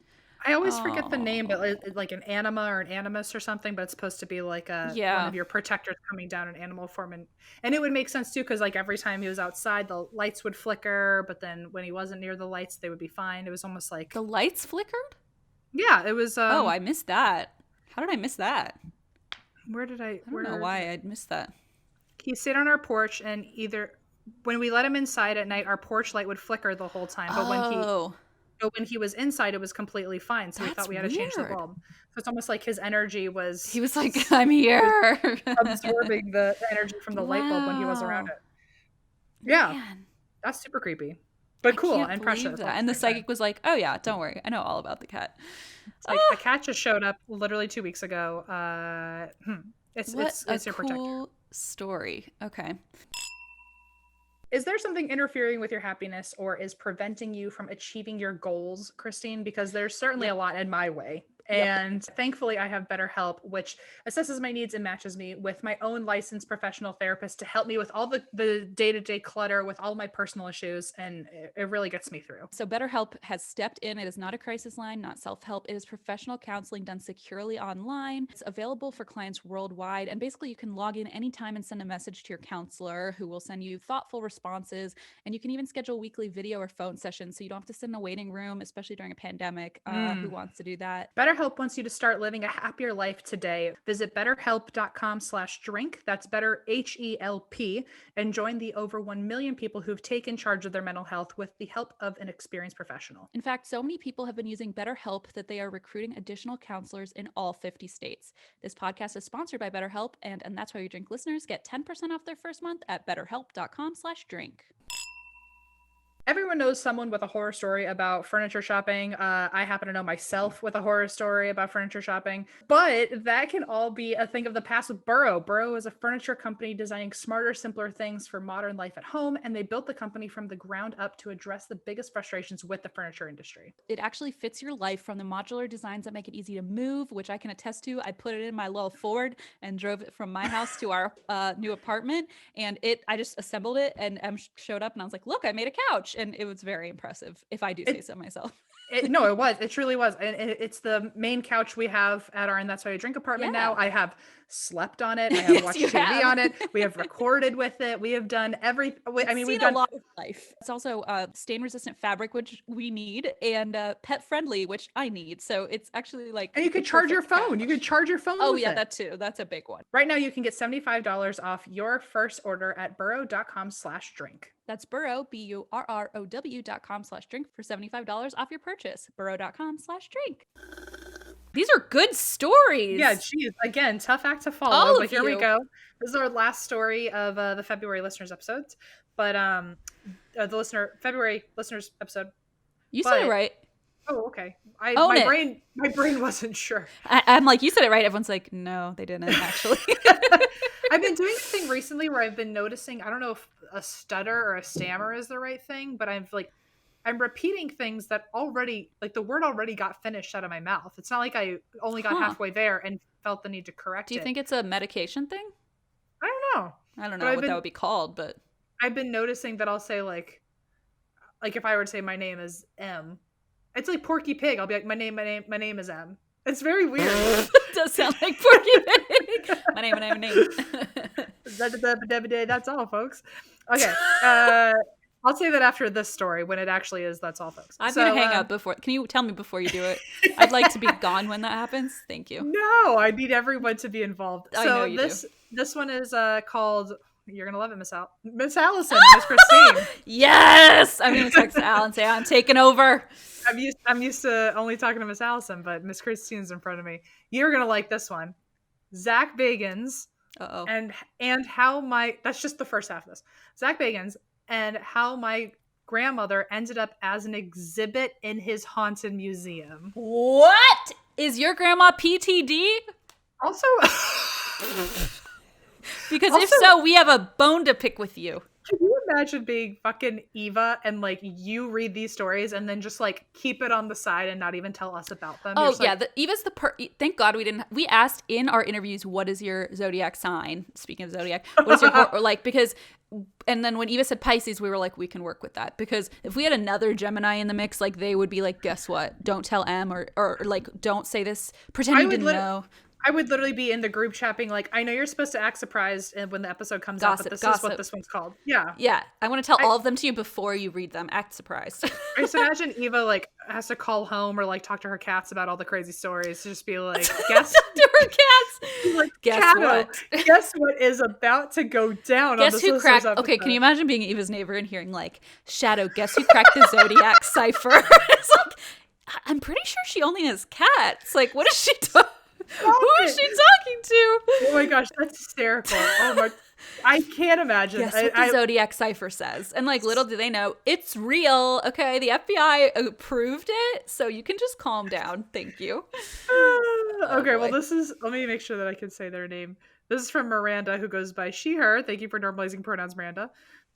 I always forget the name, but like an anima or an animus or something, but it's supposed to be like one of your protectors coming down in animal form. And it would make sense too, because like every time he was outside, the lights would flicker, but then when he wasn't near the lights, they would be fine. It was almost like... The lights flickered? Yeah, it was... oh, I missed that. How did I miss that? Where did I... I don't know why I'd missed that. He stayed on our porch, and either... When we let him inside at night, our porch light would flicker the whole time, but when he was inside, it was completely fine. So we thought we had to change the bulb. So it's almost like his energy was... He was like, I'm here. absorbing the energy from the light bulb when he was around it. Yeah. Man. That's super creepy. But cool and precious. And the psychic was like, oh yeah, don't worry. I know all about the cat. It's like, the cat just showed up literally 2 weeks ago. It's your protector. Cool story. Okay. Is there something interfering with your happiness or is preventing you from achieving your goals, Christine? Because there's certainly a lot in my way. And thankfully, I have BetterHelp, which assesses my needs and matches me with my own licensed professional therapist to help me with all the day-to-day clutter, with all my personal issues, and it really gets me through. So BetterHelp has stepped in. It is not a crisis line, not self-help. It is professional counseling done securely online. It's available for clients worldwide, and basically you can log in anytime and send a message to your counselor who will send you thoughtful responses, and you can even schedule weekly video or phone sessions so you don't have to sit in a waiting room, especially during a pandemic. Who wants to do that? BetterHelp BetterHelp wants you to start living a happier life today. Visit betterhelp.com/drink. That's better HELP, and join the over 1 million people who've taken charge of their mental health with the help of an experienced professional. In fact, so many people have been using BetterHelp that they are recruiting additional counselors in all 50 states. This podcast is sponsored by BetterHelp, and That's Why You Drink listeners get 10% off their first month at betterhelp.com/drink. Everyone knows someone with a horror story about furniture shopping. I happen to know myself with a horror story about furniture shopping, but that can all be a thing of the past with Burrow. Burrow is a furniture company designing smarter, simpler things for modern life at home, and they built the company from the ground up to address the biggest frustrations with the furniture industry. It actually fits your life, from the modular designs that make it easy to move, which I can attest to. I put it in my little Ford and drove it from my house to our new apartment, and I just assembled it, and showed up and I was like, look, I made a couch. And it was very impressive, if I do say so myself. No, it was. It truly was. And it's the main couch we have at our And That's Why You Drink apartment now. I have slept on it. I have watched TV on it. We have recorded with it. We have done everything. I mean, we've done a lot of life. It's also stain-resistant fabric, which we need, and pet-friendly, which I need. So it's actually like... And you could charge your phone. Couch. You could charge your phone with it. That too. That's a big one. Right now, you can get $75 off your first order at burrow.com/drink. That's Burrow, BURROW.com/drink for $75 off your purchase. Burrow.com/drink. These are good stories. Yeah, geez. Again, tough act to follow, but here we go. This is our last story of the February listeners episodes. But the February listeners episode. You said it right. Oh, okay. My brain wasn't sure. I'm like, you said it right. Everyone's like, no, they didn't actually. I've been doing a thing recently where I've been noticing, I don't know if a stutter or a stammer is the right thing, but I'm repeating things that already, like, the word already got finished out of my mouth. It's not like I only got halfway there and felt the need to correct it. Do you think it's a medication thing? I don't know. I don't know what that would be called, but I've been noticing that I'll say like if I were to say my name is M, it's like Porky Pig. I'll be like, my name is M. It's very weird. It does sound like Porky Pig. my name. That's all, folks. Okay. I'll say that after this story, when it actually is, that's all, folks. I'm going to hang up before. Can you tell me before you do it? I'd like to be gone when that happens. Thank you. No, I need everyone to be involved. I know you do. This one is called... You're going to love it, Miss Allison, Miss Christine. Yes! I'm going to text Al and say, I'm taking over. I'm used to only talking to Miss Allison, but Miss Christine's in front of me. You're going to like this one. Zack Bagans. Uh-oh. And how my... That's just the first half of this. Zack Bagans and how my grandmother ended up as an exhibit in his haunted museum. What? Is your grandma PTD? Also... Because if so, we have a bone to pick with you. Can you imagine being fucking Eva and like you read these stories and then just like keep it on the side and not even tell us about them? Oh yeah, Eva's thank God we asked in our interviews, what is your zodiac sign? Speaking of zodiac, what is your or like, because and then when Eva said Pisces, we were like, we can work with that, because if we had another Gemini in the mix, like they would be like, guess what? Don't tell M or like don't say this. Pretend you didn't know. I would literally be in the group chat being like, I know you're supposed to act surprised when the episode comes out, but this is what this one's called. Yeah. Yeah. I want to tell all of them to you before you read them. Act surprised. I just imagine Eva like has to call home or like talk to her cats about all the crazy stories to just be like, guess to her cats. Like, guess what? Guess what is about to go down guess on this who cracked episode. Okay, can you imagine being Eva's neighbor and hearing like, Shadow, guess who cracked the Zodiac Cypher? It's like, I'm pretty sure she only has cats. Like, what is she doing? Who is she talking to? Oh my gosh, that's hysterical. Oh my, I can't imagine. Guess what the Zodiac Cypher says. And like, little do they know, it's real. Okay, the FBI approved it, so you can just calm down. Thank you. Okay, well let me make sure that I can say their name. This is from Miranda, who goes by she, her. Thank you for normalizing pronouns, Miranda.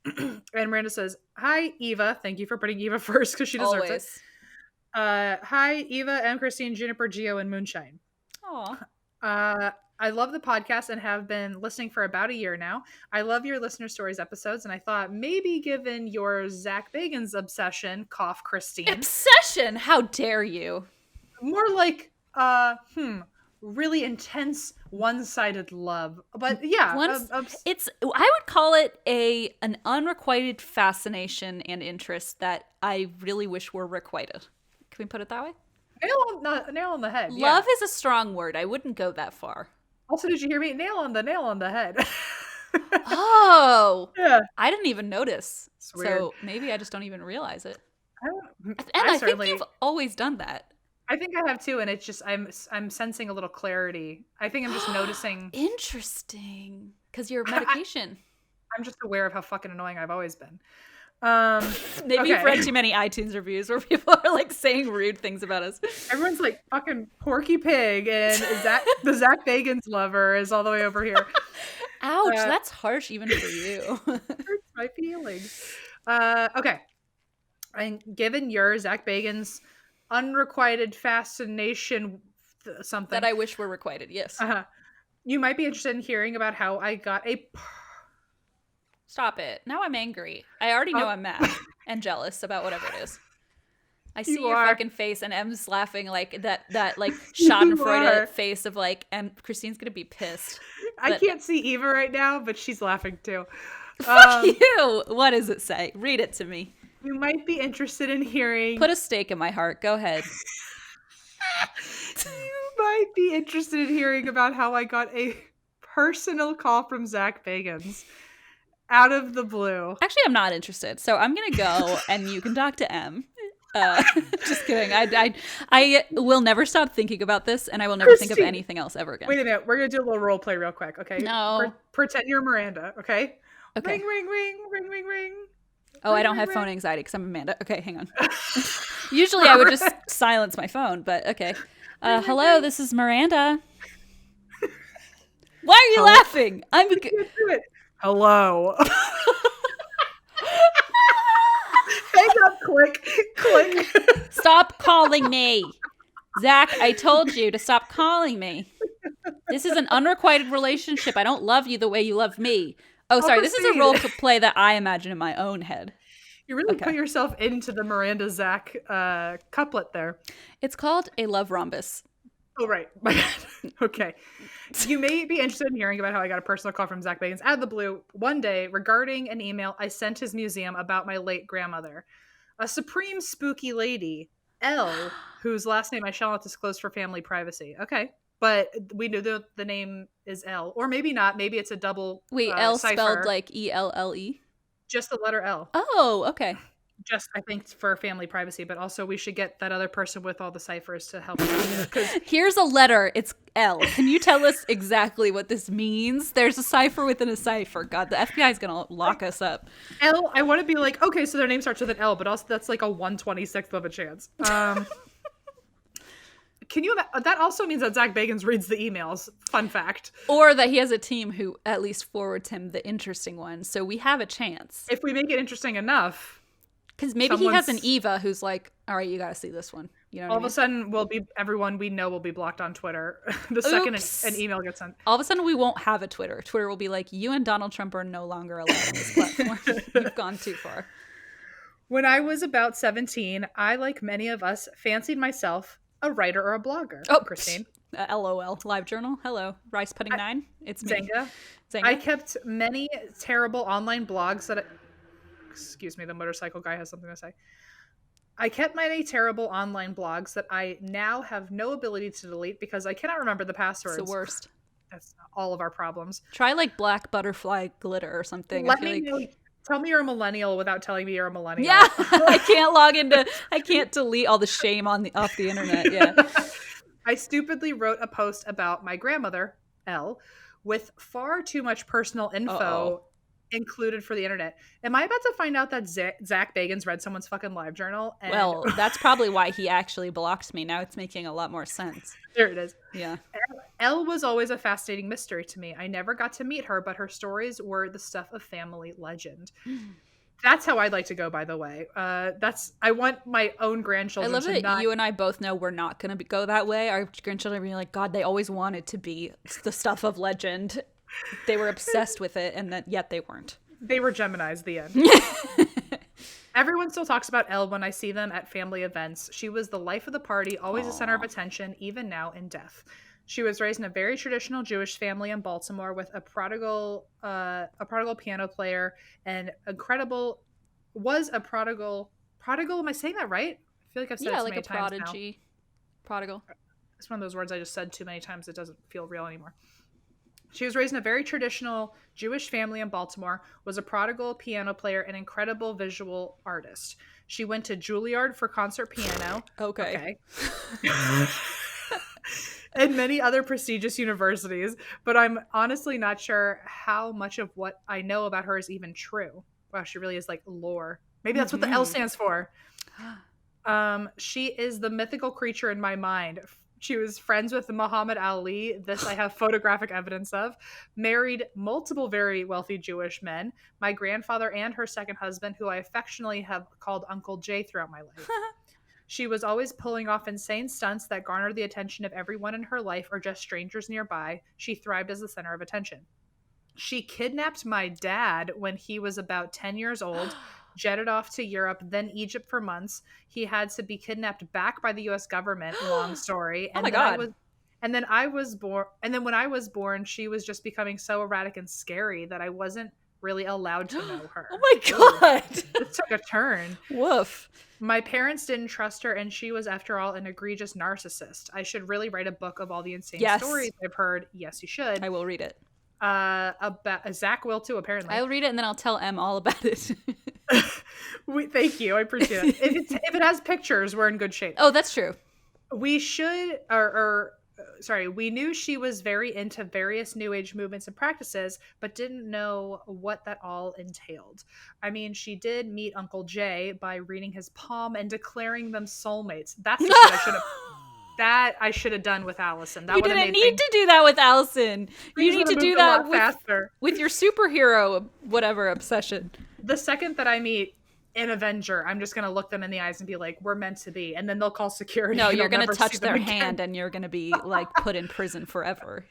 And Miranda says, hi, Eva. Thank you for putting Eva first, because she deserves it. Hi, Eva, M, Christine, Juniper, Geo, and Moonshine. Aw. I love the podcast and have been listening for about a year now. I love your listener stories episodes, and I thought maybe given your Zack Bagans obsession, cough, Christine. Obsession? How dare you? More like, really intense one-sided love. But yeah. I would call it an unrequited fascination and interest that I really wish were requited. Can we put it that way? Nail on the head. Love is a strong word. I wouldn't go that far. Also, did you hear me? Nail on the head. Oh, yeah. I didn't even notice. So maybe I just don't even realize it. I think you've always done that. I think I have too, and it's just I'm sensing a little clarity. I think I'm just noticing. Interesting, because your medication. I'm just aware of how fucking annoying I've always been. Maybe you've read too many iTunes reviews where people are like saying rude things about us. Everyone's like fucking Porky Pig, and the Zack Bagans lover is all the way over here. Ouch, that's harsh even for you. Hurts my feelings. Okay. And given your Zack Bagans unrequited fascination something that I wish were requited, yes. You might be interested in hearing about how I got a... Stop it. Now I'm angry. I already know I'm mad and jealous about whatever it is. I see your fucking face, and Em's laughing like that like Schadenfreude face of like, Christine's gonna be pissed. I can't see Eva right now, but she's laughing too. Fuck you! What does it say? Read it to me. You might be interested in hearing... Put a stake in my heart. Go ahead. You might be interested in hearing about how I got a personal call from Zack Bagans out of the blue. Actually, I'm not interested. So I'm going to go and you can talk to Em. Just kidding. I will never stop thinking about this, and I will never think of anything else ever again. Wait a minute. We're going to do a little role play real quick, okay? No. Pretend you're Miranda, okay? Okay. Ring, ring, ring, ring, ring, ring. Oh, I don't have phone anxiety because I'm Amanda. Okay, hang on. Usually I would just silence my phone, but okay. Hello, this is Miranda. Why are you laughing? I'm can't do it. Hello. Hang up, click. Stop calling me. Zach, I told you to stop calling me. This is an unrequited relationship. I don't love you the way you love me. Oh, sorry. This is a role play that I imagine in my own head. You really put yourself into the Miranda Zach couplet there. It's called a love rhombus. Oh, right. Okay. You may be interested in hearing about how I got a personal call from Zack Bagans out of the blue one day regarding an email I sent his museum about my late grandmother. A supreme spooky lady, L, whose last name I shall not disclose for family privacy. Okay. But we know the name is L. Or maybe not. Maybe it's a double L Cypher. Spelled like ELLE? Just the letter L. Oh, okay. Just, I think, for family privacy, but also we should get that other person with all the ciphers to help us. Here's a letter. It's L. Can you tell us exactly what this means? There's a cipher within a cipher. God, the FBI is going to lock us up. L, I want to be like, okay, so their name starts with an L, but also that's like a 1/26th of a chance. That also means that Zack Bagans reads the emails. Fun fact. Or that he has a team who at least forwards him the interesting ones. So we have a chance. If we make it interesting enough. Because maybe he has an Eva who's like, all right, you got to see this one. You know, all of a sudden, everyone we know will be blocked on Twitter the second an email gets sent. All of a sudden, we won't have a Twitter. Twitter will be like, you and Donald Trump are no longer allowed on this platform. You've gone too far. When I was about 17, I, like many of us, fancied myself a writer or a blogger. Oh, Christine. LOL. Live Journal. Hello. Rice Pudding 9. It's me. Zenga. I kept many terrible online blogs that... Excuse me, the motorcycle guy has something to say. I kept many terrible online blogs that I now have no ability to delete because I cannot remember the passwords. It's the worst. That's all of our problems. Try like black butterfly glitter or something. Tell me you're a millennial without telling me you're a millennial. Yeah, I can't delete all the shame off the internet. Yeah. I stupidly wrote a post about my grandmother, L, with far too much personal info included for the internet. Am I about to find out that Zack Bagans read someone's fucking live journal? Well, that's probably why he actually blocked me. Now it's making a lot more sense. There it is. Yeah. Elle was always a fascinating mystery to me. I never got to meet her, but her stories were the stuff of family legend. That's how I'd like to go, by the way. I want my own grandchildren. I love that you and I both know we're not going to go that way. Our grandchildren are being like, God, they always wanted to be the stuff of legend. They were obsessed with it, and yet they weren't. They were Geminis, the end. Everyone still talks about Elle when I see them at family events. She was the life of the party, always the center of attention, even now in death. She was raised in a very traditional Jewish family in Baltimore with a prodigal piano player and prodigal. Am I saying that right? I feel like I've said it so many times now. Prodigy. Prodigal. It's one of those words I just said too many times. It doesn't feel real anymore. She was raised in a very traditional Jewish family in Baltimore, was a prodigal piano player and incredible visual artist. She went to Juilliard for concert piano. Okay. And many other prestigious universities, but I'm honestly not sure how much of what I know about her is even true. Wow, she really is like lore. Maybe that's what the L stands for. She is the mythical creature in my mind. She was friends with Muhammad Ali. This I have photographic evidence of. Married multiple very wealthy Jewish men. My grandfather and her second husband, who I affectionately have called Uncle Jay throughout my life. She was always pulling off insane stunts that garnered the attention of everyone in her life or just strangers nearby. She thrived as the center of attention. She kidnapped my dad when he was about 10 years old, jetted off to Europe, then Egypt for months. He had to be kidnapped back by the U.S. government. Long story. And oh my God. And then I was born. And then when I was born, she was just becoming so erratic and scary that I wasn't really allowed to know her. Oh my God. It took a turn. Woof. My parents didn't trust her, and she was, after all, an egregious narcissist. I should really write a book of all the insane stories I've heard. Yes, you should. I will read it. About Zach will too, apparently. I'll read it and then I'll tell Em all about it. Thank you. I appreciate it. If it has pictures, we're in good shape. Oh, that's true. We should, we knew she was very into various new age movements and practices, but didn't know what that all entailed. I mean, she did meet Uncle Jay by reading his palm and declaring them soulmates. That's the shit I should have done with Allison. That you didn't need to do that with Allison. You need to do that with your superhero whatever obsession. The second that I meet an Avenger, I'm just going to look them in the eyes and be like, we're meant to be. And then they'll call security. No, you're going to touch their hand and you're going to be like put in prison forever.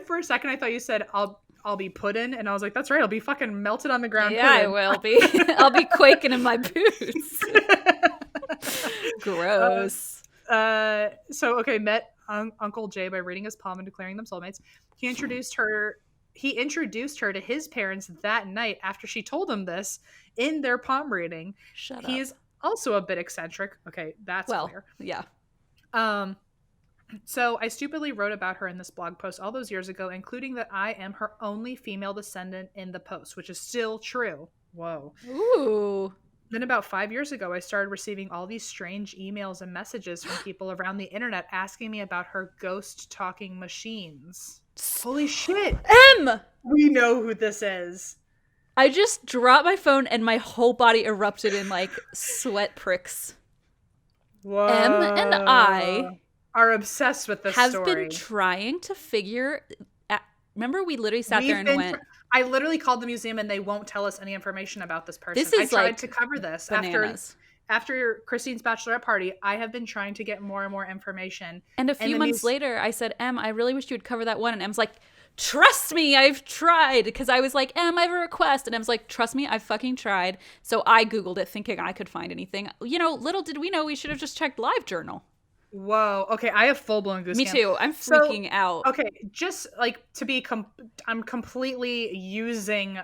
For a second, I thought you said, I'll be put in. And I was like, that's right. I'll be fucking melted on the ground. Yeah, I will be. I'll be quaking in my boots. Gross. Met Uncle Jay by reading his palm and declaring them soulmates. He introduced her to his parents that night after she told him this in their palm reading. Shut up. He is also a bit eccentric. Okay, that's clear. Yeah. So I stupidly wrote about her in this blog post all those years ago, including that I am her only female descendant in the post, which is still true. Whoa. Ooh. Then about 5 years ago, I started receiving all these strange emails and messages from people around the internet asking me about her ghost talking machines. Holy shit. Em! We know who this is. I just dropped my phone and my whole body erupted in like sweat pricks. Whoa. Em and I are obsessed with this have story. Been trying to figure remember we literally sat there and went I literally called the museum and they won't tell us any information about this person. This is I tried to cover this bananas. After Christine's bachelorette party. I have been trying to get more and more information. And a few months later, I said, Em, I really wish you would cover that one. And Em's like, trust me, I've tried. Because I was like, Em, I have a request. And Em's like, trust me, I've fucking tried. So I Googled it thinking I could find anything. You know, little did we know we should have just checked LiveJournal. Whoa. Okay, I have full-blown goosebumps. Me too. I'm freaking out. Okay, just like to be I'm completely using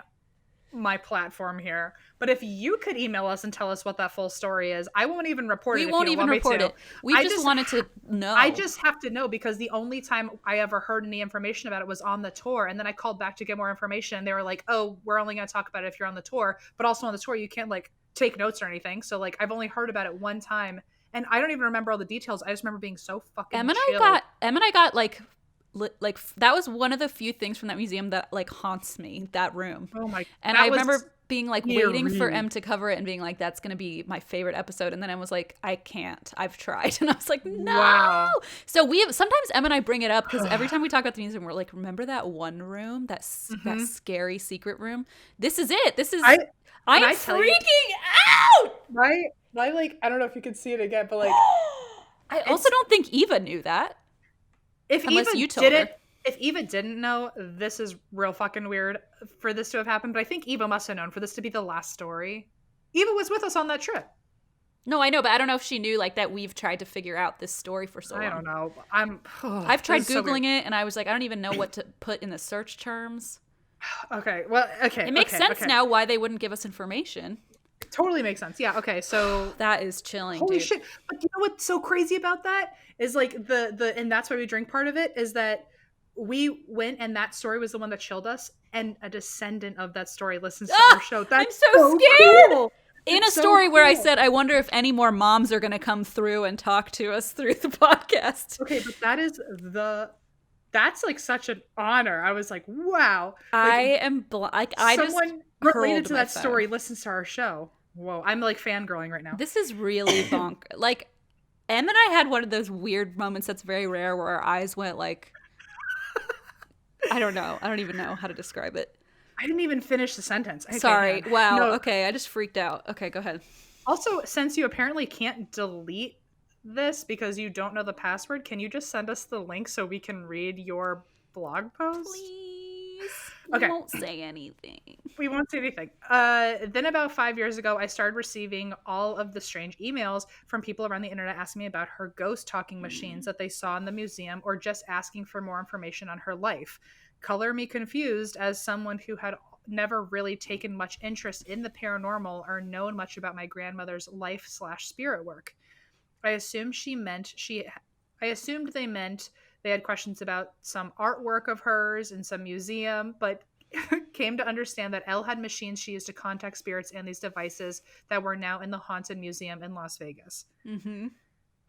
my platform here. But if you could email us and tell us what that full story is, I won't even report it. We won't even report it. We just wanted to know. I just have to know because the only time I ever heard any information about it was on the tour. And then I called back to get more information. And they were like, oh, we're only going to talk about it if you're on the tour. But also on the tour, you can't like take notes or anything. So like I've only heard about it one time. And I don't even remember all the details. I just remember being so fucking chill. Em and I got like that was one of the few things from that museum that like haunts me, that room. Oh my. And I remember being like waiting for Em to cover it and being like, that's going to be my favorite episode. And then Em was like, I can't. I've tried. And I was like, no. Wow. So sometimes Em and I bring it up because every time we talk about the museum, we're like, remember that one room, that scary secret room? This is it. This is. I am freaking out. My like, I don't know if you can see it again, but like. I also don't think Eva knew that. Unless you told her. If Eva didn't know, this is real fucking weird for this to have happened. But I think Eva must have known for this to be the last story. Eva was with us on that trip. No, I know, but I don't know if she knew like that we've tried to figure out this story for so long. I don't know. I've tried Googling it, and I was like, I don't even know what to put in the search terms. Okay, well, okay. It makes sense now why they wouldn't give us information. Totally makes sense. Yeah. Okay. So that is chilling. Holy dude. shit! But you know what's so crazy about that is like the and that's why we drink. Part of it is that we went and that story was the one that chilled us, and a descendant of that story listens to our show. I'm That's so scared. cool. In It's a story so where I cool. said, I wonder if any more moms are going to come through and talk to us through the podcast. Okay, but that's like such an honor. I was like, wow. I am like I just someone related to that phone. story listens to our show. Whoa, I'm like fangirling right now. This is really bonk. Like, Em and I had one of those weird moments that's very rare where our eyes went like, I don't know. I don't even know how to describe it. I didn't even finish the sentence. Okay, sorry. Wow. No. Okay, I just freaked out. Okay, go ahead. Also, since you apparently can't delete this because you don't know the password, can you just send us the link so we can read your blog post? Please. Okay. We won't say anything. We won't say anything. Then about 5 years ago, I started receiving all of the strange emails from people around the internet asking me about her ghost talking machines that they saw in the museum, or just asking for more information on her life. Color me confused as someone who had never really taken much interest in the paranormal or known much about my grandmother's life/spirit work. I assumed they meant they had questions about some artwork of hers in some museum, but came to understand that Elle had machines she used to contact spirits and these devices that were now in the haunted museum in Las Vegas. Mm-hmm.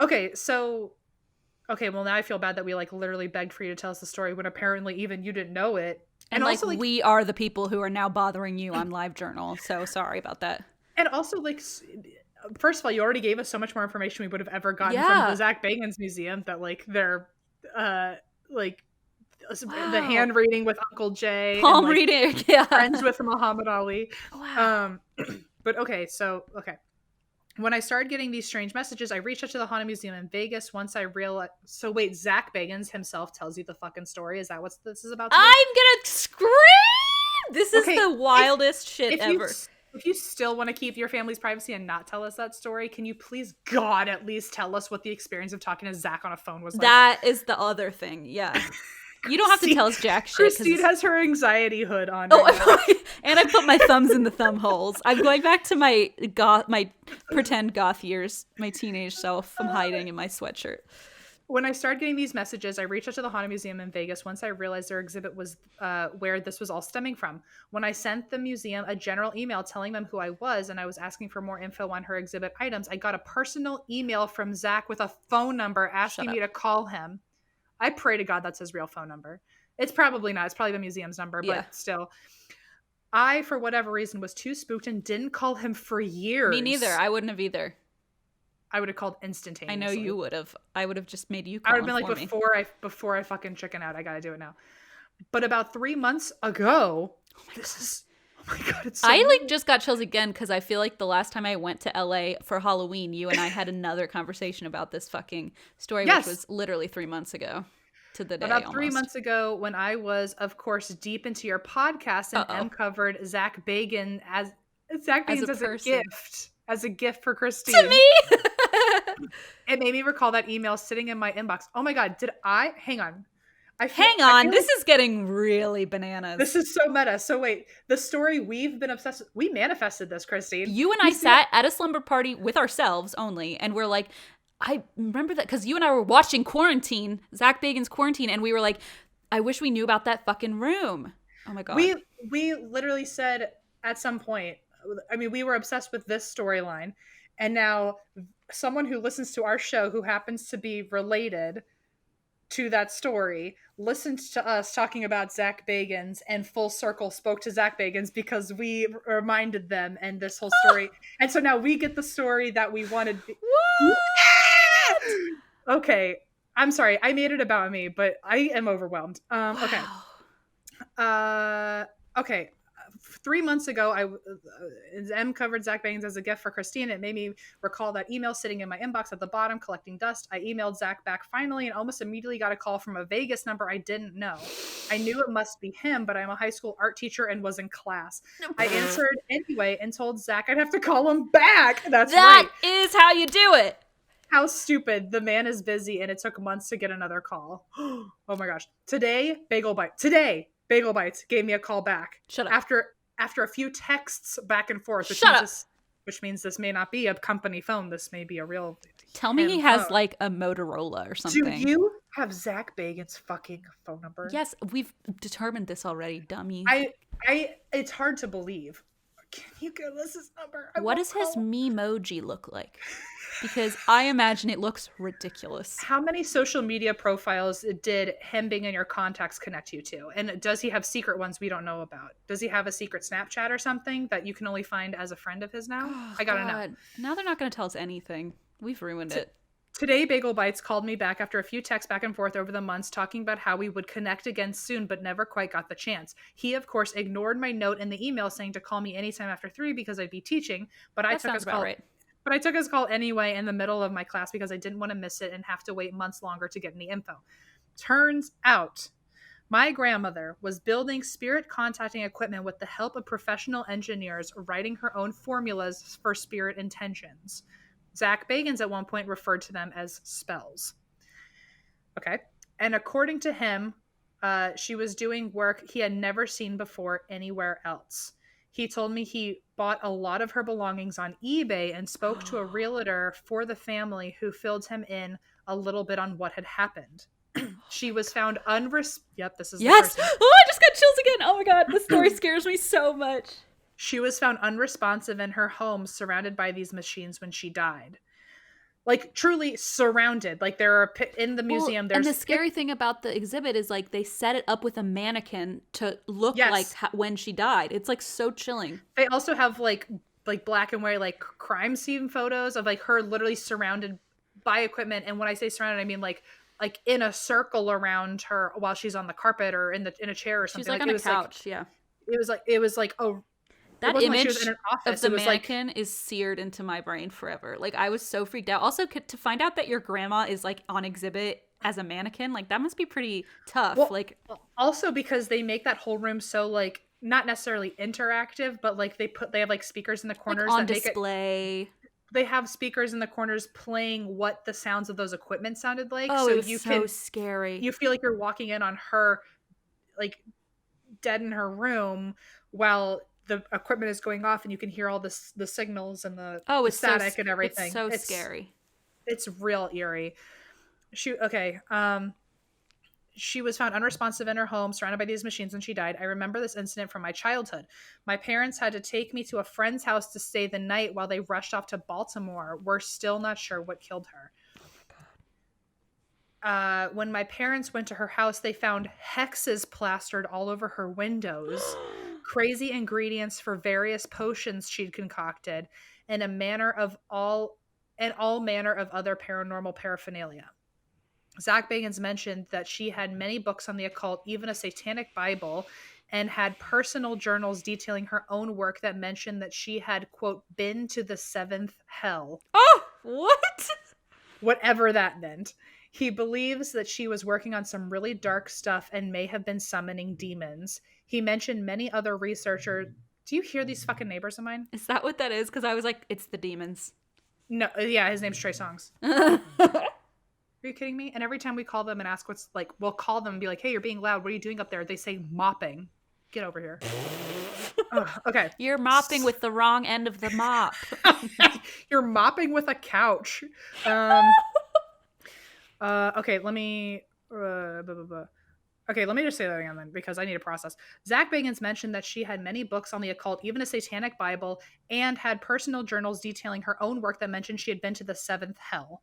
Okay, well now I feel bad that we like literally begged for you to tell us the story when apparently even you didn't know it. And like, also, like, we are the people who are now bothering you on LiveJournal, so sorry about that. And also, like, first of all, you already gave us so much more information we would have ever gotten from the Zack Bagans Museum, that like they're like the hand reading with Uncle Jay, palm and, like, reading, yeah, friends with Muhammad Ali. Wow. But okay. When I started getting these strange messages, I reached out to the Haunted Museum in Vegas once I realized... So wait, Zack Bagans himself tells you the fucking story? Is that what this is about? I'm gonna scream! This is the wildest shit ever. If you still want to keep your family's privacy and not tell us that story, can you please, God, at least tell us what the experience of talking to Zack on a phone was like? That is the other thing, yeah. You don't have to tell us jack shit. Christine has her anxiety hood on. And I put my thumbs in the thumb holes. I'm going back to my pretend goth years, my teenage self. I'm hiding in my sweatshirt. When I started getting these messages, I reached out to the Haunted Museum in Vegas once I realized their exhibit was where this was all stemming from. When I sent the museum a general email telling them who I was and I was asking for more info on her exhibit items, I got a personal email from Zack with a phone number asking me to call him. I pray to God that's his real phone number. It's probably not. It's probably the museum's number, but still. I, for whatever reason, was too spooked and didn't call him for years. Me neither. I wouldn't have either. I would have called instantaneously. I know you would have. I would have just made you call him. I would have been like, before I fucking chicken out, I gotta do it now. But about 3 months ago, oh my God, it's so I like just got chills again because I feel like the last time I went to LA for Halloween, you and I had another conversation about this fucking story, which was literally 3 months ago to the day. About 3 months ago, when I was, of course, deep into your podcast and Em covered Zack Bagans as a gift for Christine. To me? It made me recall that email sitting in my inbox. Oh my God, hang on. This is getting really bananas. This is so meta. So wait, the story we've been obsessed with, we manifested this, Christine. You and I sat at a slumber party with ourselves only, and we're like, I remember that because you and I were watching Zack Bagans Quarantine, and we were like, I wish we knew about that fucking room. Oh my God. We literally said at some point, I mean, we were obsessed with this storyline, and now someone who listens to our show who happens to be related to that story listened to us talking about Zack Bagans and full circle spoke to Zack Bagans because we reminded them and this whole story. And so now we get the story that we wanted. Okay. I'm sorry. I made it about me, but I am overwhelmed. Okay. Okay. 3 months ago, Em covered Zack Bagans as a gift for Christine. It made me recall that email sitting in my inbox at the bottom, collecting dust. I emailed Zack back finally and almost immediately got a call from a Vegas number I didn't know. I knew it must be him, but I'm a high school art teacher and was in class. I answered anyway and told Zack I'd have to call him back. That is how you do it. How stupid. The man is busy and it took months to get another call. Oh my gosh. Today, Bagel Bites gave me a call back. Shut up. After a few texts back and forth. Shut up. which means this may not be a company phone. This may be a real. Tell me he has like a Motorola or something. Do you have Zack Bagans' fucking phone number? Yes, we've determined this already, dummy. It's hard to believe. Can you give us his number? What does his memoji look like? Because I imagine it looks ridiculous. How many social media profiles did him being in your contacts connect you to? And does he have secret ones we don't know about? Does he have a secret Snapchat or something that you can only find as a friend of his now? Oh, I gotta know. Now they're not going to tell us anything. We've ruined it. Today, Bagel Bites called me back after a few texts back and forth over the months talking about how we would connect again soon, but never quite got the chance. He, of course, ignored my note in the email saying to call me anytime after 3 because I'd be teaching, but I took his call. Right. But I took his call anyway in the middle of my class because I didn't want to miss it and have to wait months longer to get any info. Turns out, my grandmother was building spirit contacting equipment with the help of professional engineers, writing her own formulas for spirit intentions. Zack Bagans at one point referred to them as spells. Okay. And according to him, she was doing work he had never seen before anywhere else. He told me he bought a lot of her belongings on eBay and spoke to a realtor for the family who filled him in a little bit on what had happened. She was found Yep, this is yes. The person. Oh, I just got chills again. Oh my God, this story scares me so much. She was found unresponsive in her home, surrounded by these machines when she died. Like, truly surrounded. Like, there are in the museum. And the scary thing about the exhibit is, like, they set it up with a mannequin to look like when she died. It's, like, so chilling. They also have, like black and white, like, crime scene photos of, like, her literally surrounded by equipment. And when I say surrounded, I mean, like in a circle around her while she's on the carpet or in a chair or something. She's, like on a couch, yeah. It was like, oh. That image of the mannequin is seared into my brain forever. Like, I was so freaked out. Also, to find out that your grandma is, like, on exhibit as a mannequin, like, that must be pretty tough. Well, like, also because they make that whole room so, like, not necessarily interactive, but, like, they have, like, speakers in the corners like on display. They have speakers in the corners playing what the sounds of those equipment sounded like. Oh, so it was so scary. You feel like you're walking in on her, like, dead in her room while the equipment is going off and you can hear all the signals and the static and everything. It's so scary. It's real eerie. She was found unresponsive in her home, surrounded by these machines when she died. I remember this incident from my childhood. My parents had to take me to a friend's house to stay the night while they rushed off to Baltimore. We're still not sure what killed her. When my parents went to her house, they found hexes plastered all over her windows, crazy ingredients for various potions she'd concocted, and all manner of other paranormal paraphernalia. Zack Bagans mentioned that she had many books on the occult, even a satanic Bible, and had personal journals detailing her own work that mentioned that she had, quote, been to the 7th hell. Oh, what? Whatever that meant. He believes that she was working on some really dark stuff and may have been summoning demons. He mentioned many other researchers. Do you hear these fucking neighbors of mine? Is that what that is? Because I was like, it's the demons. No, yeah, his name's Trey Songz. Are you kidding me? And every time we call them and ask what's, like, we'll call them and be like, hey, you're being loud. What are you doing up there? They say mopping. Get over here. Okay. You're mopping with the wrong end of the mop. You're mopping with a couch. Okay, let me just say that again then, because I need to process. Zack Bagans mentioned that she had many books on the occult, even a satanic Bible, and had personal journals detailing her own work that mentioned she had been to the 7th hell.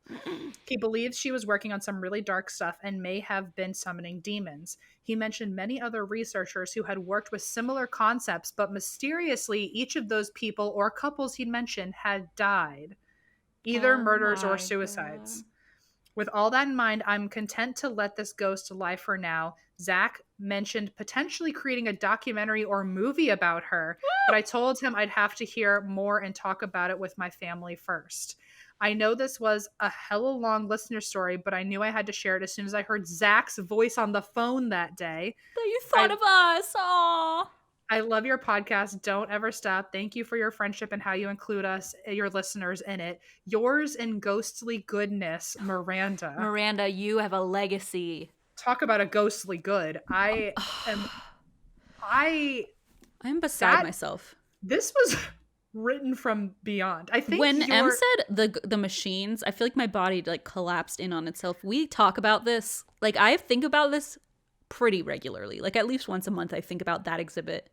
He believes she was working on some really dark stuff and may have been summoning demons. He mentioned many other researchers who had worked with similar concepts, but mysteriously, each of those people or couples he mentioned had died. Either murders or suicides. God. With all that in mind, I'm content to let this ghost lie for now. Zack mentioned potentially creating a documentary or movie about her, but I told him I'd have to hear more and talk about it with my family first. I know this was a hella long listener story, but I knew I had to share it as soon as I heard Zack's voice on the phone that day. That you thought of us. Aww. I love your podcast. Don't ever stop. Thank you for your friendship and how you include us, your listeners, in it. Yours in ghostly goodness, Miranda. Miranda, you have a legacy. Talk about a ghostly good. I'm beside myself. This written from beyond. I think when Em said the machines, I feel like my body like collapsed in on itself. We talk about this. Like I think about this pretty regularly. Like at least once a month I think about that exhibit.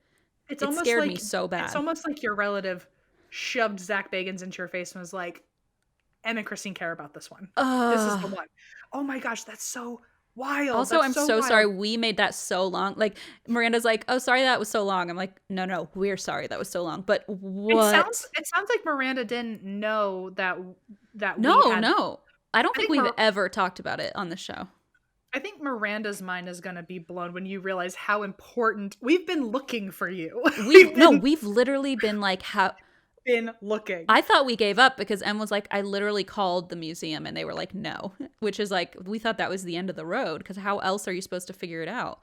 It scared me so bad. It's almost like your relative shoved Zack Bagans into your face and was like, Em and Christine care about this one. This is the one. Oh my gosh, that's so wild. Also, I'm so sorry we made that so long. Like Miranda's like, oh, sorry that was so long. I'm like, no, we're sorry that was so long. But what? It sounds like Miranda didn't know that No. I don't think we've ever talked about it on the show. I think Miranda's mind is going to be blown when you realize how important we've been looking for you. We've literally been like, been looking. I thought we gave up because Em was like, I literally called the museum and they were like, no, which is like, we thought that was the end of the road because how else are you supposed to figure it out?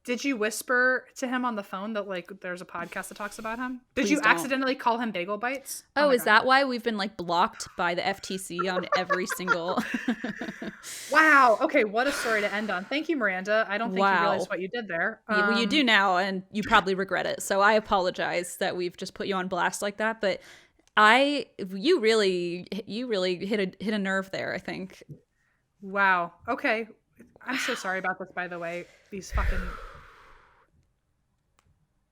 Did you whisper to him on the phone that like there's a podcast that talks about him? Did you accidentally call him Bagel Bites? Oh, is that why we've been like blocked by the FTC on every single? Wow. Okay, what a story to end on. Thank you, Miranda. I don't think you realize what you did there. Well, you do now, and you probably regret it. So I apologize that we've just put you on blast like that. But you really hit a nerve there, I think. Wow. Okay. I'm so sorry about this, by the way. These fucking...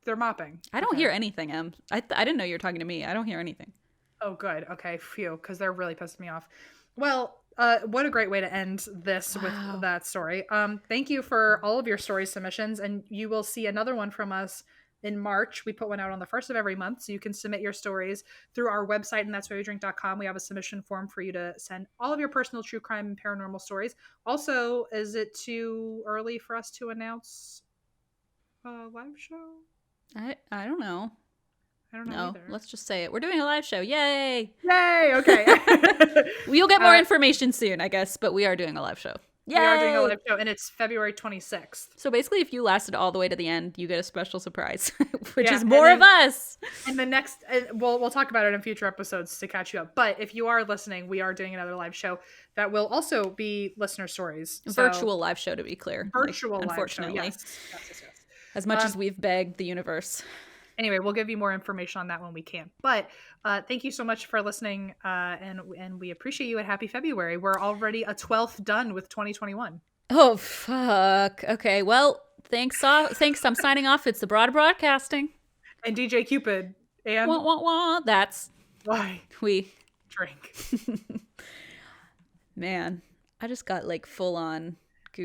They're mopping. I don't hear anything, Em. I didn't know you were talking to me. I don't hear anything. Oh, good. Okay, phew, because they're really pissing me off. Well, what a great way to end this with that story. Thank you for all of your story submissions, and you will see another one from us in March. We put one out on the 1st of every month, so you can submit your stories through our website, and that's whywedrink.com. We have a submission form for you to send all of your personal true crime and paranormal stories. Also, is it too early for us to announce a live show? I don't know. I don't know either. Let's just say it. We're doing a live show. Yay! Yay! Okay. We'll get more information soon, I guess, but we are doing a live show. Yay! We are doing a live show, and it's February 26th. So basically, if you lasted all the way to the end, you get a special surprise, which is more of us. And the next, we'll talk about it in future episodes to catch you up. But if you are listening, we are doing another live show that will also be listener stories. Virtual live show, to be clear. Virtual live show, unfortunately. Yes. As much as we've begged the universe. Anyway, we'll give you more information on that when we can. But thank you so much for listening, and we appreciate you, and happy February. We're already a 12th done with 2021. Oh, fuck. Okay, well, thanks. I'm signing off. It's the Broad Broadcasting. And DJ Cupid. And that's why we drink. Man, I just got like full on